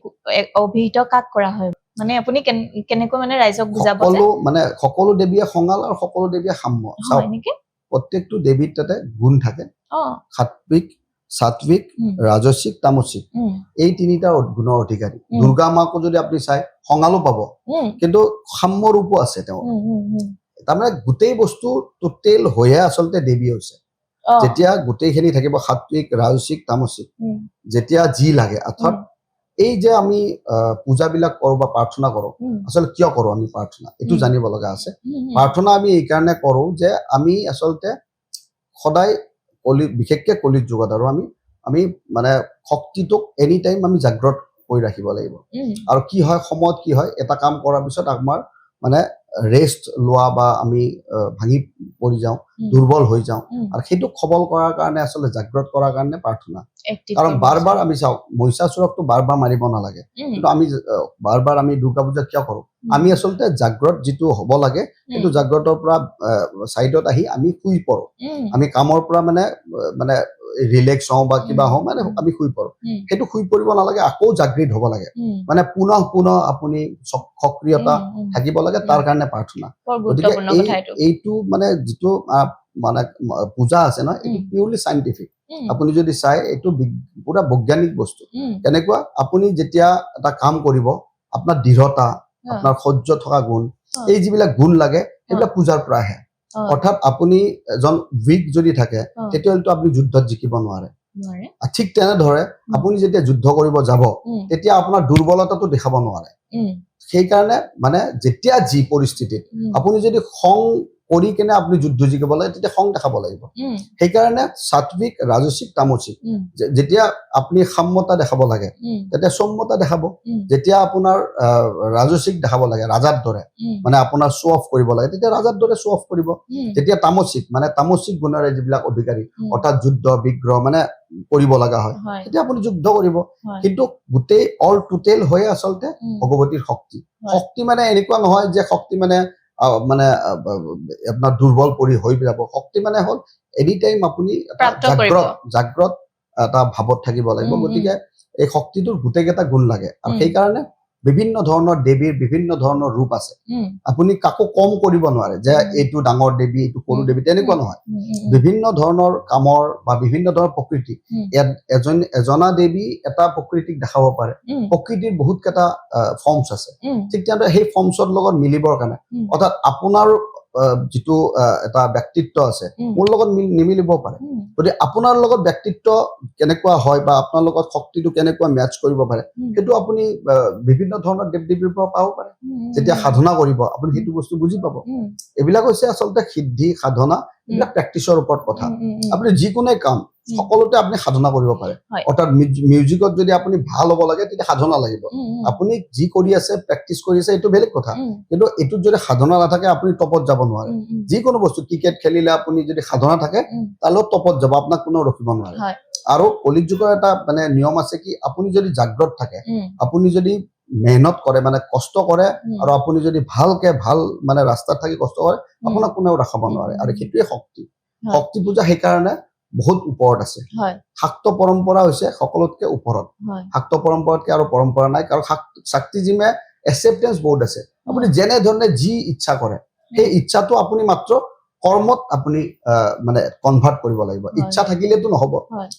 অভিহিত কাক কৰা হয় মানে আপুনি কেনেকৈ মানে ৰাইজক বুজাব মানে সকলো দেৱীয়ে খঙাল আৰু সকলো দেৱীয়ে সাম্য হয় নেকি প্ৰত্যেকটো দেৱীৰ তাতে গুণ থাকে সাত্বিক সাত্বিক ৰাজসিক তামসিক এই তিনিটা গুণৰ অধিকাৰী দুৰ্গা মাকো যদি আপুনি চাই খঙালো পাব কিন্তু সাম্য ৰূপো আছে তেওঁ তাৰমানে গোটেই বস্তু টোটেল হৈয়ে আচলতে দেৱী হৈছে যেতিয়া গোটেইখিনি থাকিব সাত্বিক ৰাজসিক তামসিক যেতিয়া যি লাগে অৰ্থাৎ এই যে আমি পূজাবিলাক কৰোঁ বা প্ৰাৰ্থনা কৰোঁ আচলতে কিয় কৰোঁ আমি প্ৰাৰ্থনা এইটো জানিব লগা আছে প্ৰাৰ্থনা আমি এই কাৰণে কৰোঁ যে আমি আচলতে সদায় বিশেষকৈ কলিত যুগত আৰু আমি মানে শক্তিটোক এনি টাইম আমি জাগ্ৰত কৰি ৰাখিব লাগিব আৰু কি হয় সময়ত কি হয় এটা কাম কৰাৰ পিছত আমাৰ মানে ৰেষ্ট লোৱা বা আমি ভাঙি পৰি যাওঁ দুৰ্বল হৈ যাওঁ আৰু সেইটো সবল কৰাৰ কাৰণে আচলতে জাগ্ৰত কৰাৰ কাৰণে প্ৰাৰ্থনা কাৰণ বাৰ আমি চাওঁ মহিষাসুৰকটো বাৰ মাৰিব নালাগে কিন্তু আমি বাৰ আমি দুৰ্গা পূজা কিয় কৰোঁ আমি আচলতে জাগ্ৰত যিটো হ'ব লাগে সেইটো জাগ্ৰতৰ পৰা চাইডত আহি আমি শুই পৰোঁ আমি কামৰ পৰা মানে ৰিলেক্স হওঁ বা কিবা হওঁ মানে আমি শুই পৰোঁ সেইটো শুই পৰিব নালাগে আকৌ জাগৃত হ'ব লাগে মানে পুনঃ আপুনি সক্ৰিয়তা থাকিব লাগে তাৰ কাৰণে প্ৰাৰ্থনা গতিকে এইটো মানে যিটো মানে পূজা আছে ন এইটো পিউৰলি চাইণ্টিফিক আপুনি যদি চাই এইটো পুৰা বৈজ্ঞানিক বস্তু কেনেকুৱা আপুনি যেতিয়া এটা কাম কৰিব আপোনাৰ দৃঢ়তা আপোনাৰ সহ্য থকা গুণ এই যিবিলাক গুণ লাগে সেইবিলাক পূজাৰ পৰা আহে অৰ্থাৎ আপুনি এজন উইক যদি থাকে তেতিয়াহ'লেতো আপুনি যুদ্ধত জিকিব নোৱাৰে ঠিক তেনেদৰে আপুনি যেতিয়া যুদ্ধ কৰিব যাব তেতিয়া আপোনাৰ দুৰ্বলতাটো দেখাব নোৱাৰে সেইকাৰণে মানে যেতিয়া যি পৰিস্থিতিত আপুনি যদি খং কৰি কেনে আপুনি যুদ্ধ জিকিব লাগে তেতিয়া খং দেখাব লাগিব সেইকাৰণে সাত্বিক ৰাজসিক তামসিক যেতিয়া আপুনি সাম্যতা দেখাব লাগে তেতিয়া সৌম্যতা দেখাব যেতিয়া আপোনাৰ ৰাজসিক দেখাব লাগে ৰাজাৰ দৰে মানে আপোনাৰ শ্ব অফ কৰিব লাগে তেতিয়া ৰাজাৰ দৰে শ্ব অফ কৰিব যেতিয়া তামসিক মানে তামসিক গুণৰে যিবিলাক অধিকাৰী অৰ্থাৎ যুদ্ধ বিগ্ৰহ মানে কৰিব লগা হয় তেতিয়া আপুনি যুদ্ধ কৰিব কিন্তু গোটেই অল টোটেল হৈ আচলতে ভগৱতীৰ শক্তি শক্তি মানে এনেকুৱা নহয় যে শক্তি মানে মানে আপোনাৰ দুৰ্বল পৰি হৈ যাব শক্তি মানে হ'ল এনি টাইম আপুনি জাগ্ৰত এটা ভাৱত থাকিব লাগিব গতিকে এই শক্তিটোৰ গোটেইকেইটা গুণ লাগে আৰু সেইকাৰণে বিভিন্ন ধৰণৰ দেৱীৰ বিভিন্ন ধৰণৰ ৰূপ আছে আপুনি কাকো কম কৰিব নোৱাৰে যে এইটো ডাঙৰ দেৱী এইটো সৰু দেৱী তেনেকুৱা নহয় বিভিন্ন ধৰণৰ কামৰ বা বিভিন্ন ধৰণৰ প্ৰকৃতি এজনা দেৱী এটা প্ৰকৃতিক দেখাব পাৰে প্ৰকৃতিৰ বহুত কেইটা ফৰ্মছ আছে ঠিক তেনেদৰে সেই ফৰ্মছৰ লগত মিলিবৰ কাৰণে অৰ্থাৎ আপোনাৰ যিটো এটা ব্যক্তিত্ব আছে মোৰ লগত নিমিলিব পাৰে গতিকে আপোনাৰ লগত ব্যক্তিত্ব কেনেকুৱা হয় বা আপোনাৰ লগত শক্তিটো কেনেকুৱা মেচ কৰিব পাৰে সেইটো আপুনি বিভিন্ন ধৰণৰ দেৱ দেৱীৰ পৰা পাব পাৰে যেতিয়া সাধনা কৰিব আপুনি সেইটো বস্তু বুজি পাব এইবিলাক হৈছে আচলতে সিদ্ধি সাধনা এইবিলাক প্ৰেক্টিছৰ ওপৰত কথা আপুনি যিকোনো কাম সকলোতে আপুনি সাধনা কৰিব পাৰে অৰ্থাৎ মিউজিকত যদি আপুনি ভাল হ'ব লাগে তেতিয়া সাধনা লাগিব আপুনি যি কৰি আছে প্ৰেক্টিছ কৰি আছে এইটো বেলেগ কথা কিন্তু এইটোত যদি সাধনা নাথাকে আপুনি টপত যাব নোৱাৰে যিকোনো বস্তু ক্ৰিকেট খেলিলে আপুনি যদি সাধনা থাকে তালৈ টপত যাব আপোনাক কোনো ৰখিব নোৱাৰে আৰু কলিত যুগৰ এটা মানে নিয়ম আছে কি আপুনি যদি জাগ্ৰত থাকে আপুনি যদি মেহনত কৰে মানে কষ্ট কৰে আৰু আপুনি যদি ভালকে ভাল মানে ৰাস্তাত থাকি কষ্ট কৰে আপোনাক কোনেও ৰাখাব নোৱাৰে আৰু সেইটোৱে শক্তি শক্তি পূজা সেইকাৰণে বহুত ওপৰত আছে শাক্ত পৰম্পৰা হৈছে সকলোতকে ওপৰত শাক্ত পৰম্পৰাতকে আৰু পৰম্পৰা নাই কাৰণ শাক্তিজিমে একচেপ্টেন্স বহুত আছে আপুনি যেনে ধৰণে যি ইচ্ছা কৰে সেই ইচ্ছাটো আপুনি মাত্ৰ কৰ্মত আপুনি মানে কনভাৰ্ট কৰিব লাগিব ইচ্ছা থাকিলেতো নহব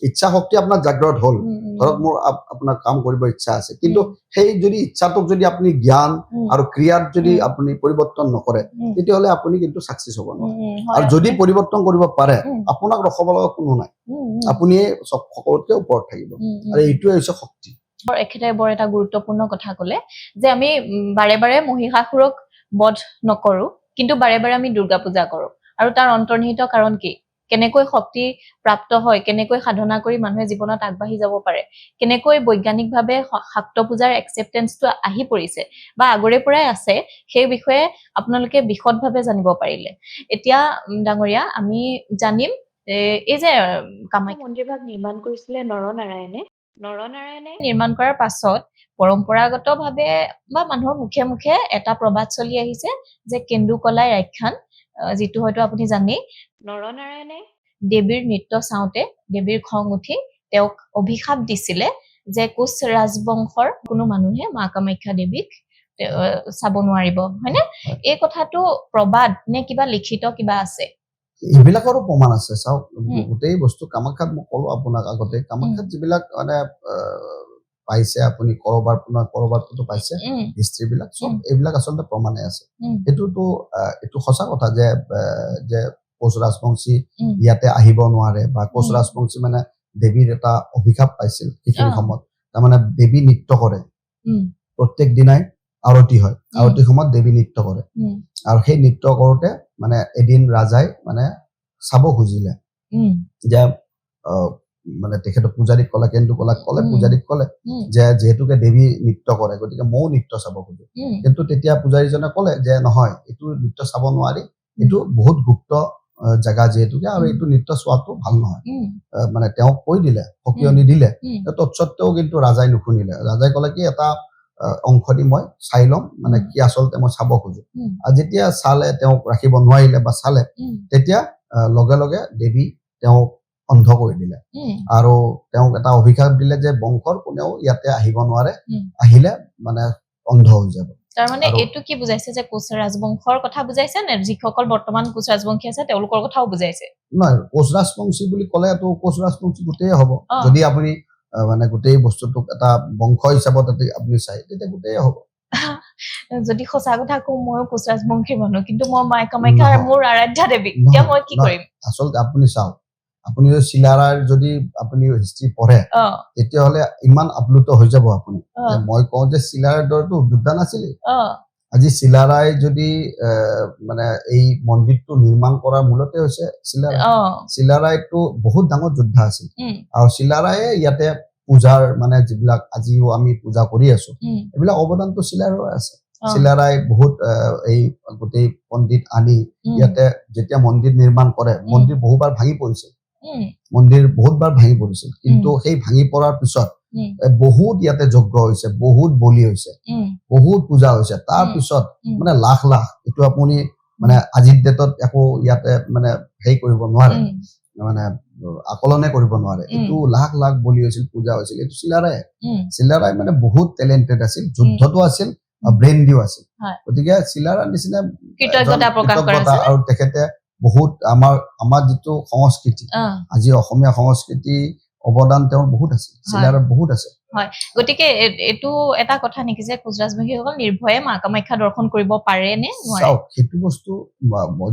ইচ্ছা শক্তি আপোনাৰ জাগ্ৰত হ'ল ধৰক মোৰ আপোনাৰ কাম কৰিব ইচ্ছা আছে কিন্তু সেই যদি ইচ্ছাটোক যদি আপুনি জ্ঞান আৰু ক্ৰিয়াত যদি আপুনি পৰিৱৰ্তন নকৰে তেতিয়াহ'লে আপুনি কিন্তু সাকসেস হ'ব নোৱাৰে আৰু যদি পৰিৱৰ্তন কৰিব পাৰে আপোনাক ৰখাব লগা কোনো নাই আপুনি সকলোতকৈ ওপৰত থাকিব আৰু এইটোৱে হৈছে শক্তি এখেতে বৰ এটা গুৰুত্বপূৰ্ণ কথা ক'লে যে আমি বাৰে বাৰে মহিষাসুৰক বধ নকৰো কিন্তু বাৰে বাৰে আমি দুৰ্গা পূজা কৰো আৰু তাৰ অন্তৰ্নিহিত কাৰণ কি কেনেকৈ শক্তি প্ৰাপ্ত হয় কেনেকৈ সাধনা কৰি মানুহে জীৱনত আগবাঢ়ি যাব পাৰে কেনেকৈ বৈজ্ঞানিকভাৱে শাক্ত পূজাৰ একচেপ্টেন্সটো আহি পৰিছে বা আগৰে পৰাই আছে সেই বিষয়ে আপোনালোকে বিশদভাৱে জানিব পাৰিলে এতিয়া ডাঙৰীয়া আমি জানিম এই যে কামাখ্যা মন্দিৰভাগ নিৰ্মাণ কৰিছিলে নৰনাৰায়ণে নিৰ্মাণ কৰাৰ পাছত পৰম্পৰাগতভাৱে বা মানুহৰ মুখে মুখে এটা প্ৰবাদ চলি আহিছে যে কেন্দুকলাই আখ্যান যিটো হয়তো আপুনি জানেই নৰনাৰায়ণে দেৱীৰ নৃত্য চাওঁতে দেৱীৰ খং উঠি তেওঁক অভিশাপ দিছিলে যে কোচ ৰাজবংশৰ কোনো মানুহে মা কামাখ্যা দেৱীক চাব নোৱাৰিব হয়নে এই কথাটো প্ৰবাদ নে কিবা লিখিত কিবা আছে এইবিলাকৰো প্ৰমাণ আছে চাওক গোটেই বস্তু কামাখ্যাত মই ক'লো আপোনাক আগতে কামাখ্যাত যিবিলাক মানে পাইছে আপুনি কৰবাৰতো পাইছে হিষ্ট্ৰী বিলাক চব এইবিলাক আচলতে প্ৰমাণে আছে এইটো সঁচা কথা যে কোচ ৰাজবংশী ইয়াতে আহিব নোৱাৰে বা কোচ ৰাজবংশী মানে দেৱীৰ এটা অভিশাপ পাইছিল সেইখিনি সময়ত তাৰমানে দেৱী নৃত্য কৰে প্ৰত্যেক দিনাই আৰতি হয় আৰতিৰ সময়ত দেৱী নৃত্য কৰে আৰু সেই নৃত্য কৰোতে মানে এদিন ৰাজাই মানে চাব খুজিলে যে মানে তেখেতৰ পূজাৰীক ক'লে কেন্দুকলাক ক'লে পূজাৰীক ক'লে যে যিহেতুকে দেৱী নৃত্য কৰে গতিকে ময়ো নৃত্য চাব খোজো কিন্তু তেতিয়া পূজাৰীজনে ক'লে যে নহয় এইটো নৃত্য চাব নোৱাৰি এইটো বহুত গুপ্ত জাগা যিহেতুকে আৰু এইটো নৃত্য চোৱাটো ভাল নহয় মানে তেওঁক কৈ দিলে সকিয়নি দিলে তৎসত্ত্বেও কিন্তু ৰাজাই নুশুনিলে ৰাজাই ক'লে কি এটা অংশ দি মই চাই ল'ম মানে কি আচলতে মই চাব খোজো আৰু যেতিয়া চালে তেওঁক ৰাখিব নোৱাৰিলে বা চালে তেতিয়া লগে লগে দেৱী তেওঁক অন্ধ কৰি দিলে আৰু তেওঁক এটা অভিশাপ দিলে যে বংশৰ কোনেও ইয়াতে আহিব নোৱাৰে আহিলে মানে অন্ধ হৈ যাব তাৰমানে এটো কি বুজাইছে যে কোচ ৰাজবংশৰ কথা বুজাইছে নে যিসকল বৰ্তমান কোচ ৰাজবংশী আছে তেওঁলোকৰ কথাও বুজাইছে নহয় কোচ ৰাজবংশী বুলি ক'লে তো কোচ ৰাজবংশী গোটেই হ'ব যদি আপুনি মানে গোটেই বস্তুটোক এটা বংশ হিচাপত আপুনি চাই তেতিয়া গোটেই হ'ব যদি সঁচা কথা কওঁ ময়ো কোচ ৰাজবংশীৰ মানুহ কিন্তু মই মা কামাখ্যাৰ মোৰ আৰাধ্যা দেৱী এতিয়া মই কি কৰিম আচলতে আপুনি চাওক আপুনি যদি চিলাৰাৰ যদি আপুনি হিষ্ট্ৰী পঢ়ে তেতিয়াহ'লে ইমান আপ্লুত হৈ যাব আপুনি মই কওঁ যে চিলাৰাৰ দৰেতো যোদ্ধা নাছিলে আজি চিলাৰাই যদি মানে এই মন্দিৰটো নিৰ্মাণ কৰাৰ মূলতে হৈছে চিলাৰাই চিলাৰাইটো বহুত ডাঙৰ যোদ্ধা আছিল আৰু চিলাৰায়ে ইয়াতে পূজাৰ মানে যিবিলাক আজিও আমি পূজা কৰি আছো এইবিলাক অৱদানটো চিলাৰায়ৰ আছে চিলাৰাই বহুত এই গোটেই পণ্ডিত আনি ইয়াতে যেতিয়া মন্দিৰ নিৰ্মাণ কৰে মন্দিৰ বহুবাৰ ভাঙি পৰিছিল মন্দিৰ বহুতবাৰ ভাঙি পৰিছিল কিন্তু সেই ভাঙি পৰাৰ পিছত বহুত ইয়াতে যজ্ঞ হৈছে বহুত বলি হৈছে বহুত পূজা হৈছে তাৰ পিছত মানে লাখ লাখ এইটো আপুনি মানে আজিৰ ডেটত একো ইয়াতে মানে হেৰি কৰিব নোৱাৰে মানে আকলনে কৰিব নোৱাৰে এইটো লাখ লাখ বলি হৈছিল পূজা হৈছিল এইটো চিলাৰাই মানে বহুত টেলেণ্টেড আছিল যুদ্ধতো আছিল ব্ৰেইন দিও আছিল গতিকে চিলাৰাৰ নিচিনা কৃতজ্ঞতা আৰু তেখেতে বহুত আমাৰ যিটো সংস্কৃতি আজি অসমীয়া সংস্কৃতি অৱদান তেওঁৰ বহুত আছে চিলাৰৰ বহুত আছে হয় গতিকে এটো এটা কথা নেকি যে কোচৰাজবাসীসকল নিৰ্ভয়ে মা কামাখ্যা দৰ্শন কৰিব পাৰে নে নোৱাৰে চাওক সেইটো বস্তু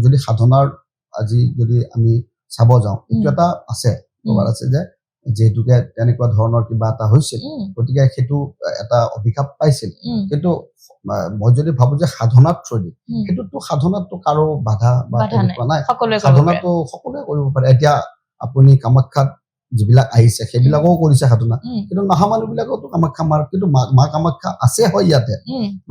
যদি সাধনাৰ আজি যদি আমি চাব যাওঁ এইটো এটা আছে ক'বাৰ আছে যে যেহেতুকে তেনেকুৱা ধৰণৰ কিবা এটা হৈছিল গতিকে সেইটো এটা অভিশাপ পাইছিল কিন্তু মই যদি ভাবো যে সাধনাৰ থ্ৰুদি সেইটোতো সাধনাতো কাৰো বাধা বা তেনেকুৱা নাই সাধনাটো সকলোৱে কৰিব পাৰে এতিয়া আপুনি কামাখ্যাত যিবিলাক আহিছে সেইবিলাকও কৰিছে সাধনা কিন্তু নহা মানুহবিলাকতো কামাখ্যা মাৰ কিন্তু মা কামাখ্যা আছে হয় ইয়াতে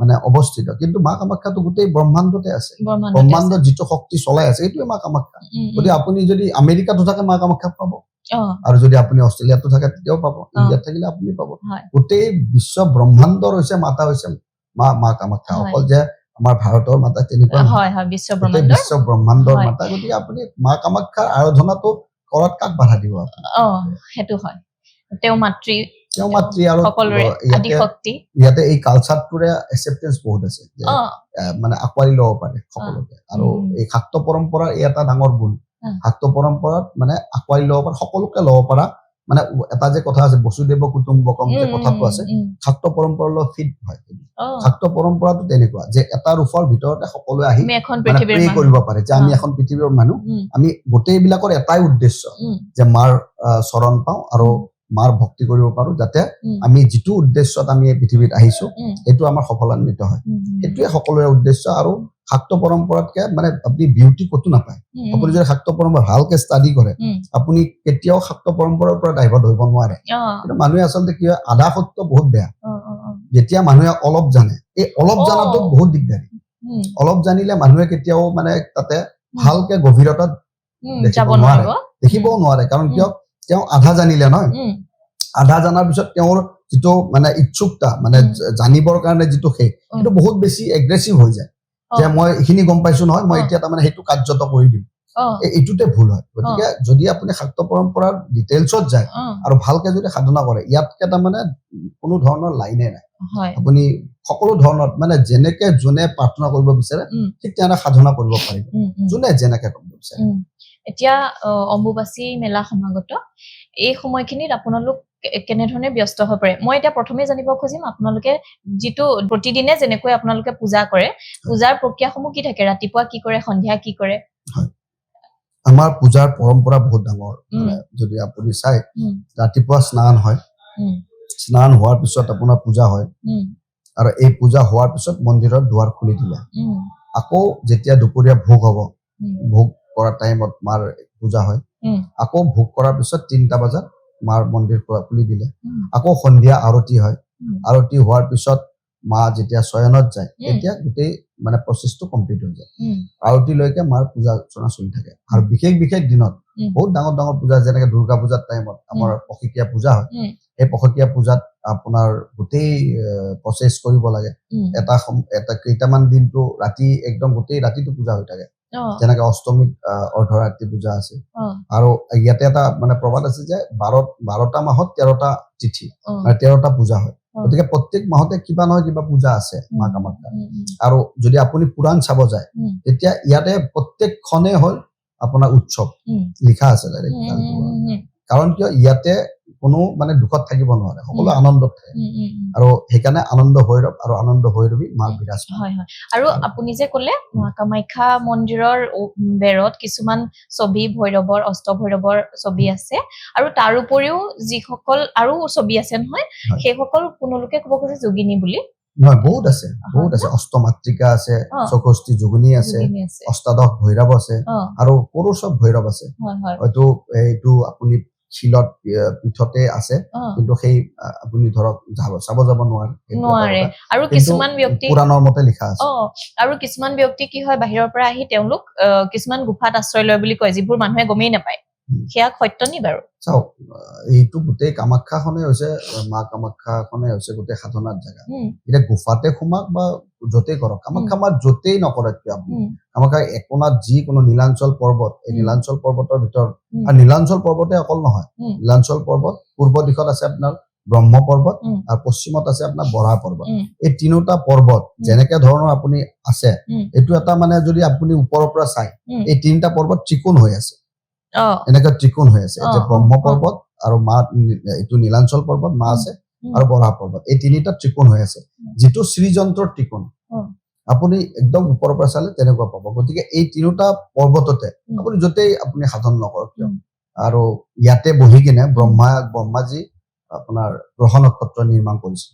মানে অৱস্থিত কিন্তু মা কামাখ্যাটো গোটেই ব্ৰহ্মাণ্ডতে আছে ব্ৰহ্মাণ্ডৰ যিটো শক্তি চলাই আছে এইটোৱে মা কামাখ্যা গতিকে আপুনি যদি আমেৰিকাতো থাকে মা কামাখ্যা পাব আৰু যদি আপুনি অষ্ট্ৰেলিয়াতো থাকে তেতিয়াও পাব ইণ্ডিয়াত থাকিলে আপুনি পাব গোটেই বিশ্ব ব্ৰহ্মাণ্ডৰ হৈছে মাতা হৈছে মা কামাখ্যা অকল যে আমাৰ ভাৰতৰ মাতা তেনেকুৱা বিশ্ব ব্ৰহ্মাণ্ডৰ মাতা গতিকে আপুনি মা কামাখ্যাৰ আৰাধনাটো কৰাত কাক বাধা দিব সেইটো হয় তেওঁ মাতৃ আৰু ইয়াতে এই কালচাৰটোৰে একচেপ্টেন্স বহুত আছে মানে আঁকোৱালি ল'ব পাৰে সকলোকে আৰু এই শাক্ত পৰম্পৰাৰ এই এটা ডাঙৰ গুণ শাক্ত পৰম্পৰাত মানে আঁকোৱালি ল'ব পাৰে সকলোকে ল'ব পৰা মানে এটা যে কথা আছে বসুদেৱ কুটুম্বকম যে কথাটো আছে শাক্ত পৰম্পৰাৰ লগত ফিট হয় শাক্ত পৰম্পৰাটো তেনেকুৱা যে এটা ৰূপৰ ভিতৰতে সকলোৱে আহি প্ৰে কৰিব পাৰে যে আমি এখন পৃথিৱীৰ মানুহ আমি গোটেইবিলাকৰ এটাই উদ্দেশ্য যে মাৰ চৰণ পাওঁ আৰু মাৰ ভক্তি কৰিব পাৰো যাতে আমি যিটো উদ্দেশ্যত আমি এই পৃথিৱীত আহিছো সেইটো আমাৰ সফলান্বিত হয় সেইটোৱে সকলোৰে উদ্দেশ্য আৰু শাক্ত পৰম্পৰাতকে মানে আপুনি বিউটি কতো নাপায় আপুনি যদি শাক্ত পৰম্পৰা ভালকে ষ্টাডি কৰে আপুনি কেতিয়াও শাক্ত পৰম্পৰাৰ পৰা ডাইভাৰ্ট হ'ব নোৱাৰে কিন্তু মানুহে আচলতে কি হয় আধা সত্য বহুত বেয়া যেতিয়া মানুহে অলপ জানে এই অলপ জানাটো বহুত দিগদাৰী অলপ জানিলে মানুহে কেতিয়াও মানে তাতে ভালকে গভীৰতাত দেখিবও নোৱাৰে কাৰণ কিয় তেওঁ আধা জানিলে নহয় আধা জানাৰ পিছত তেওঁৰ যিটো মানে ইচ্ছুকতা মানে জানিবৰ কাৰণে যিটো সেইটো বহুত বেছি এগ্ৰেছিভ হৈ যায় যে মই এইখিনি গম পাইছো নহয় মই এতিয়া তাৰমানে সেইটো কাৰ্যত কৰি দিম এইটোতে ভুল হয় গতিকে যদি আপুনি শাক্ত পৰম্পৰাৰ ডিটেইলছত যায় আৰু ভালকে যদি সাধনা কৰে ইয়াতকে তাৰমানে কোনো ধৰণৰ লাইনে নাই আপুনি সকলো ধৰণৰ মানে যেনেকে যোনে প্ৰাৰ্থনা কৰিব বিচাৰে ঠিক তেনেকে সাধনা কৰিব পাৰিব যোনে যেনেকে কৰিব বিচাৰে এতিয়া অম্বুবাচী মেলা সমাগত এই সময়খিনিত আপোনালোক কেনেধৰণে ব্যস্ত হৈ পৰে মই এতিয়া প্ৰথমে জানিব খুজিম আপোনালোকে যিটো প্ৰতিদিনে যেনেকৈ আপোনালোকে পূজা কৰে পূজাৰ প্ৰক্ৰিয়াসমূহ কি থাকে ৰাতিপুৱা কি কৰে সন্ধিয়া কি কৰে আমাৰ পূজাৰ পৰম্পৰা বহুত ডাঙৰ যদি আপুনি চাই ৰাতিপুৱা স্নান হয় স্নান হোৱাৰ পিছত আপোনাৰ পূজা হয় আৰু এই পূজা হোৱাৰ পিছত মন্দিৰৰ দুৱাৰ খুলি দিলে আকৌ যেতিয়া দুপৰীয়া ভোগ হ'ব ভোগ কৰা টাইমত মাৰ পূজা হয় আকৌ ভোগ কৰাৰ পিছত 3টা বজাত মাৰ মন্দিৰ খুলি দিলে আকৌ সন্ধিয়া আৰতি হয় আৰতি হোৱাৰ পিছত মা যেতিয়া শয়নত যায় তেতিয়া গোটেই মানে প্ৰচেছটো কমপ্লিট হৈ যায় আৰতিলৈকে মাৰ পূজা অৰ্চনা চলি থাকে আৰু বিশেষ বিশেষ দিনত বহুত ডাঙৰ ডাঙৰ পূজা যেনেকে দুৰ্গা পূজাৰ টাইমত আমাৰ পষেকীয়া পূজা হয় এই পষেকীয়া পূজাত আপোনাৰ গোটেই প্ৰচেছ কৰিব লাগে এটা কেইটামান দিনটো ৰাতি একদম গোটেই ৰাতিটো পূজা হৈ থাকে যেনেকে অষ্টমীত অৰ্ধৰাত্ৰি পূজা আছে আৰু ইয়াতে এটা মানে প্ৰবাদ আছে যে 12টা মাহত 13টা তিথি মানে 13টা পূজা হয় গতিকে প্ৰত্যেক মাহতে কিবা নহয় কিবা পূজা আছে মা কামাখ্যা আৰু যদি আপুনি পুৰাণ চাব যায় তেতিয়া ইয়াতে প্ৰত্যেকখনে হ'ল আপোনাৰ উৎসৱ লিখা আছে কাৰণ কিয় ইয়াতে কোনো মানে দুখত থাকিব নোৱাৰে সকলো আনন্দত থাকে আৰু সেইকাৰণে আনন্দ ভৈৰৱ আৰু আনন্দ ভৈৰৱী মা বিৰাজমান হয় হয় আৰু আপুনি যে ক'লে মা কামাখ্যা মন্দিৰৰ বেৰত কিছুমান ছবি ভৈৰৱৰ অষ্টভৈৰৱৰ ছবি আছে আৰু তাৰ উপৰিও যিসকল আৰু ছবি আছে নহয় সেইসকল কোনোলোকে ক'ব খোজে যোগিনী বুলি নহয় বহুত আছে অষ্টমাতৃকা আছে, চৌষষ্ঠি যোগিনী আছে, অষ্টাদশ ভৈৰৱ আছে আৰু পুৰুষৱ ভৈৰৱ আছে। হয়তো এইটো আপুনি শিলত পীঠতে আছে, কিন্তু সেই আপুনি ধৰক চাব যাব নোৱাৰে। আৰু কিছুমান ব্যক্তি পুৰাণৰ মতে লিখা আছে। আৰু কিছুমান ব্যক্তি কি হয়, বাহিৰৰ পৰা আহি তেওঁলোক কিছুমান গুফাত আশ্ৰয় লয় বুলি কয়, যিবোৰ মানুহে গমেই নাপায়। সেয়া সত্য নি বাৰু? চাওক, এইটো গোটেই কামাখ্যাখনে হৈছে, মা কামাখ্যাখনে হৈছে গোটেই সাধনাৰ জেগা। এতিয়া গুফাতে সোমাক বা য'তেই কৰক, কামাখ্যা মাৰ য'তেই নকৰক কিয়, কামাখ্যা একোনাত যিকোনো নীলাঞ্চল পৰ্বত, এই নীলাঞ্চল পৰ্বতৰ ভিতৰত, আৰু নীলাঞ্চল পৰ্বতে অকল নহয়, নীলাঞ্চল পৰ্বত পূৰ্ব দিশত আছে আপোনাৰ ব্ৰহ্ম পৰ্বত, আৰু পশ্চিমত আছে আপোনাৰ বৰাহ পৰ্বত। এই তিনিটা পৰ্বত যেনেকে ধৰণৰ আপুনি আছে, এইটো এটা মানে যদি আপুনি ওপৰৰ পৰা চাই, এই তিনিটা পৰ্বত ত্ৰিকোণ হৈ আছে, এনেকে ত্ৰিকোণ হৈ আছে, যে ব্ৰহ্ম পৰ্বত আৰু মা, এইটো নীলাঞ্চল পৰ্বত মা আছে, আৰু বৰাহ পৰ্বত, এই তিনিটা ত্ৰিকোণ হৈ আছে, যিটো শ্ৰীযন্ত্ৰৰ ত্ৰিকোণ। আপুনি একদম ওপৰৰ পৰা চালে তেনেকুৱা পাব। গতিকে এই তিনিটা পৰ্বততে আপুনি য'তেই আপুনি সাধন নকৰক কিয়, আৰু ইয়াতে বহি কিনে ব্ৰহ্মাজী আপোনাৰ গ্ৰহ নক্ষত্ৰ নিৰ্মাণ কৰিছে,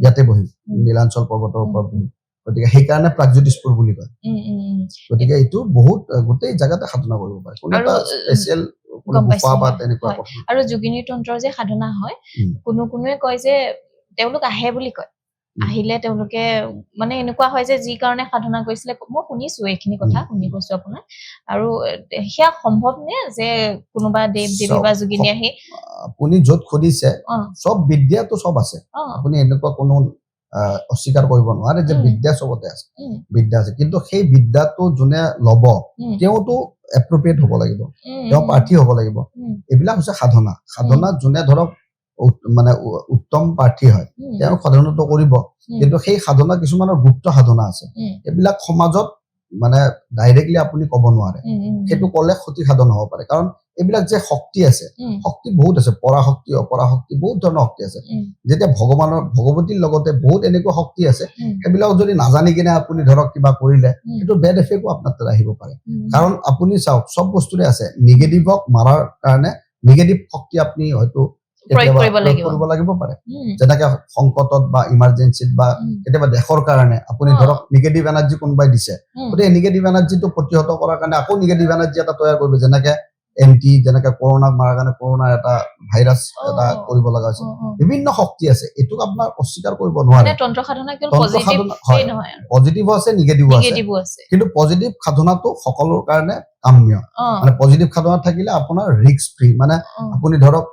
ইয়াতে বহি নীলাঞ্চল পৰ্বতৰ ওপৰত বহি। গতিকে সেইকাৰণে প্ৰাগজ্যোতিষপুৰ বুলি কয়। গতিকে এইটো বহুত গোটেই জেগাতে সাধনা কৰিব পাৰে, কোনো এটা স্পেচিয়েল গুফা বা তেনেকুৱা কথা। আৰু যোগিনী তন্ত্ৰৰ যে সাধনা হয়, কোনোৱে কয় যে তেওঁলোক আহে বুলি কয়, আহিলে তেওঁলোকে মানে এনেকুৱা হয় যে যি কাৰণে সাধনা কৰিছিলে, মই শুনিছো এইখিনি কথা, শুনি কৈছো আপোনাক। আৰু সেয়া সম্ভৱ নে যে কোনোবা দেৱ দেৱী বা যোগিনী আহি, আপুনি য'ত খুদিছে চব বিদ্যাটো চব আছে, আপুনি এনেকুৱা কোনো অস্বীকাৰ কৰিব নোৱাৰে যে বিদ্যা চবতে আছে, বিদ্যা আছে, কিন্তু সেই বিদ্যাটো যোনে ল'ব তেওঁতো এপ্ৰপ্ৰিয়েট হ'ব লাগিব, তেওঁ প্ৰাৰ্থী হ'ব লাগিব। এইবিলাক হৈছে সাধনা। সাধনাত যোনে ধৰক মানে উত্তম প্ৰাৰ্থী হয়, তেওঁ সাধনাটো কৰিব, কিন্তু সেই সাধনা কিছুমানৰ গুপ্ত সাধনা আছে, এইবিলাক সমাজত মানে ডাইৰেক্টলি আপুনি ক'ব নোৱাৰে, সেইটো ক'লে ক্ষতি সাধন হ'ব পাৰে। কাৰণ এইবিলাক যে শক্তি আছে, শক্তি বহুত আছে, পৰাশক্তি অপৰাশক্তি বহুত ধৰণৰ শক্তি আছে। যেতিয়া ভগৱতীৰ লগতে বহুত এনেকুৱা শক্তি আছে, সেইবিলাক যদি নাজানি কিনে আপুনি ধৰক কিবা কৰিলে, সেইটো বেড এফেক্টো আপোনাৰ তাত আহিব পাৰে। কাৰণ আপুনি চাওক, চব বস্তুৰে আছে, নিগেটিভক মাৰাৰ কাৰণে নিগেটিভ শক্তি আপুনি হয়তো কেতিয়াবা কৰিব লাগিব পাৰে। যেনেকে সংকটত বা ইমাৰ্জেঞ্চিত বা কেতিয়াবা দেশৰ কাৰণে আপুনি ধৰক নিগেটিভ এনাৰ্জি কোনোবাই দিছে, গতিকে নিগেটিভ এনাৰ্জিটো প্ৰতিহত কৰাৰ কাৰণে আকৌ নিগেটিভ এনাৰ্জি এটা তৈয়াৰ কৰিব, যেনেকে যেনেকে কৰোণাক মাৰাৰ কাৰণে কৰোণাৰ এটা ভাইৰাছ এটা কৰিব লগা হৈছে। বিভিন্ন শক্তি আছে, এইটোক আপোনাৰ অস্বীকাৰ কৰিব নোৱাৰে। পজিটিভো আছে, নিগেটিভো আছে, কিন্তু পজিটিভ সাধনাটো সকলোৰ কাৰণে কাম্য। মানে পজিটিভ সাধনাত থাকিলে আপোনাৰ ৰিস্ক ফ্ৰী, মানে আপুনি ধৰক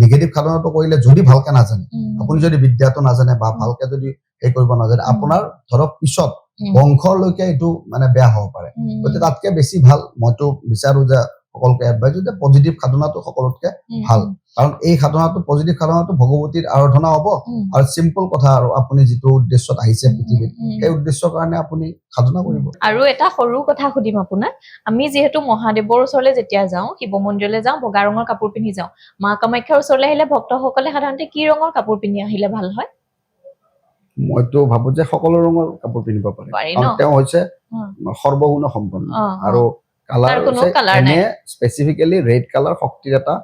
নিগেটিভ সাধনাটো কৰিলে যদি ভালকে নাজানে, আপুনি যদি বিদ্যাটো নাজানে বা ভালকে যদি এই কৰিব নাজানে, আপোনাৰ ধৰক পিছত বংশলৈকে এইটো মানে বেয়া হ'ব পাৰে। গতিকে তাতকে বেছি ভাল, মইতো বিচাৰো যে সকলোকে এডভাইচ যে পজিটিভ সাধনাটো সকলোতকে ভাল। কাৰণ এই সাধনাটো, পজিটিভ সাধনাটো ভগৱতীৰ আৰাধনা হ'ব, আৰু চিম্পল কথা, আৰু আপুনি যিটো উদ্দেশ্যত আহিছে পৃথিৱীত, সেই উদ্দেশ্যৰ কাৰণে আপুনি সাধনা কৰিব। আৰু এটা সৰু কথা সুধিম আপোনাক, আমি যিহেতু মহাদেৱৰ ওচৰলৈ যেতিয়া যাওঁ, শিৱ মন্দিৰলৈ যাওঁ, বগা ৰঙৰ কাপোৰ পিন্ধি যাওঁ, মা কামাখ্যাৰ ওচৰলৈ আহিলে ভক্তসকলে সাধাৰণতে কি ৰঙৰ কাপোৰ পিন্ধি আহিলে ভাল হয়? মইতো ভাবো যে সকলো ৰঙৰ কাপোৰ পিন্ধিব পাৰে, কাৰণ তেওঁ হৈছে সৰ্বগুণ সম্পন্ন। আৰু কালাৰ হৈছে এনে স্পেচিফিকেলি ৰেড কালাৰ শক্তিৰ এটা,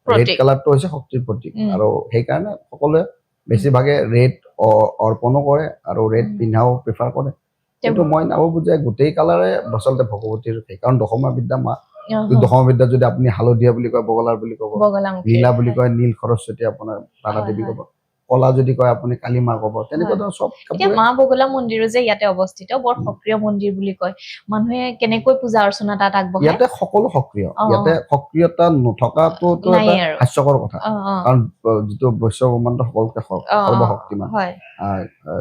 ৰেড কালাৰটো হৈছে শক্তিৰ প্ৰতীক, আৰু সেইকাৰণে সকলোৱে বেছিভাগে ৰেড অৰ্পণো কৰে আৰু ৰেড পিন্ধাও প্ৰিফাৰ কৰে। কিন্তু মই নাভাবো যে গোটেই কালাৰে আচলতে ভগৱতীৰ, কাৰণ দশমা বিদ্যা মা, দশমা বিদ্যা যদি আপুনি হালধীয়া বুলি কয় বগলাৰ বুলি ক'ব, নীলা বুলি কয় নীল সৰস্বতী আপোনাৰ তাৰা দেৱী ক'ব, কলা যদি কয় আপুনি কালী মা ক'ব, তেনেকুৱা ধৰণৰ চব। এতিয়া মা বগলা মন্দিৰো যে ইয়াতে অৱস্থিত, বৰ সক্ৰিয় মন্দিৰ বুলি কয়, মানুহে কেনেকৈ পূজা অৰ্চনা তাত আগবঢ়ায়? ইয়াতে সকলো সক্ৰিয়, ইয়াতে সক্ৰিয়তা নথকাটো এটা হাস্যকৰ কথা, কাৰণ যিটো বৈষ্ণৱ ব্ৰহ্মাণ্ড সকলোকে সৰ্বশক্তিমান।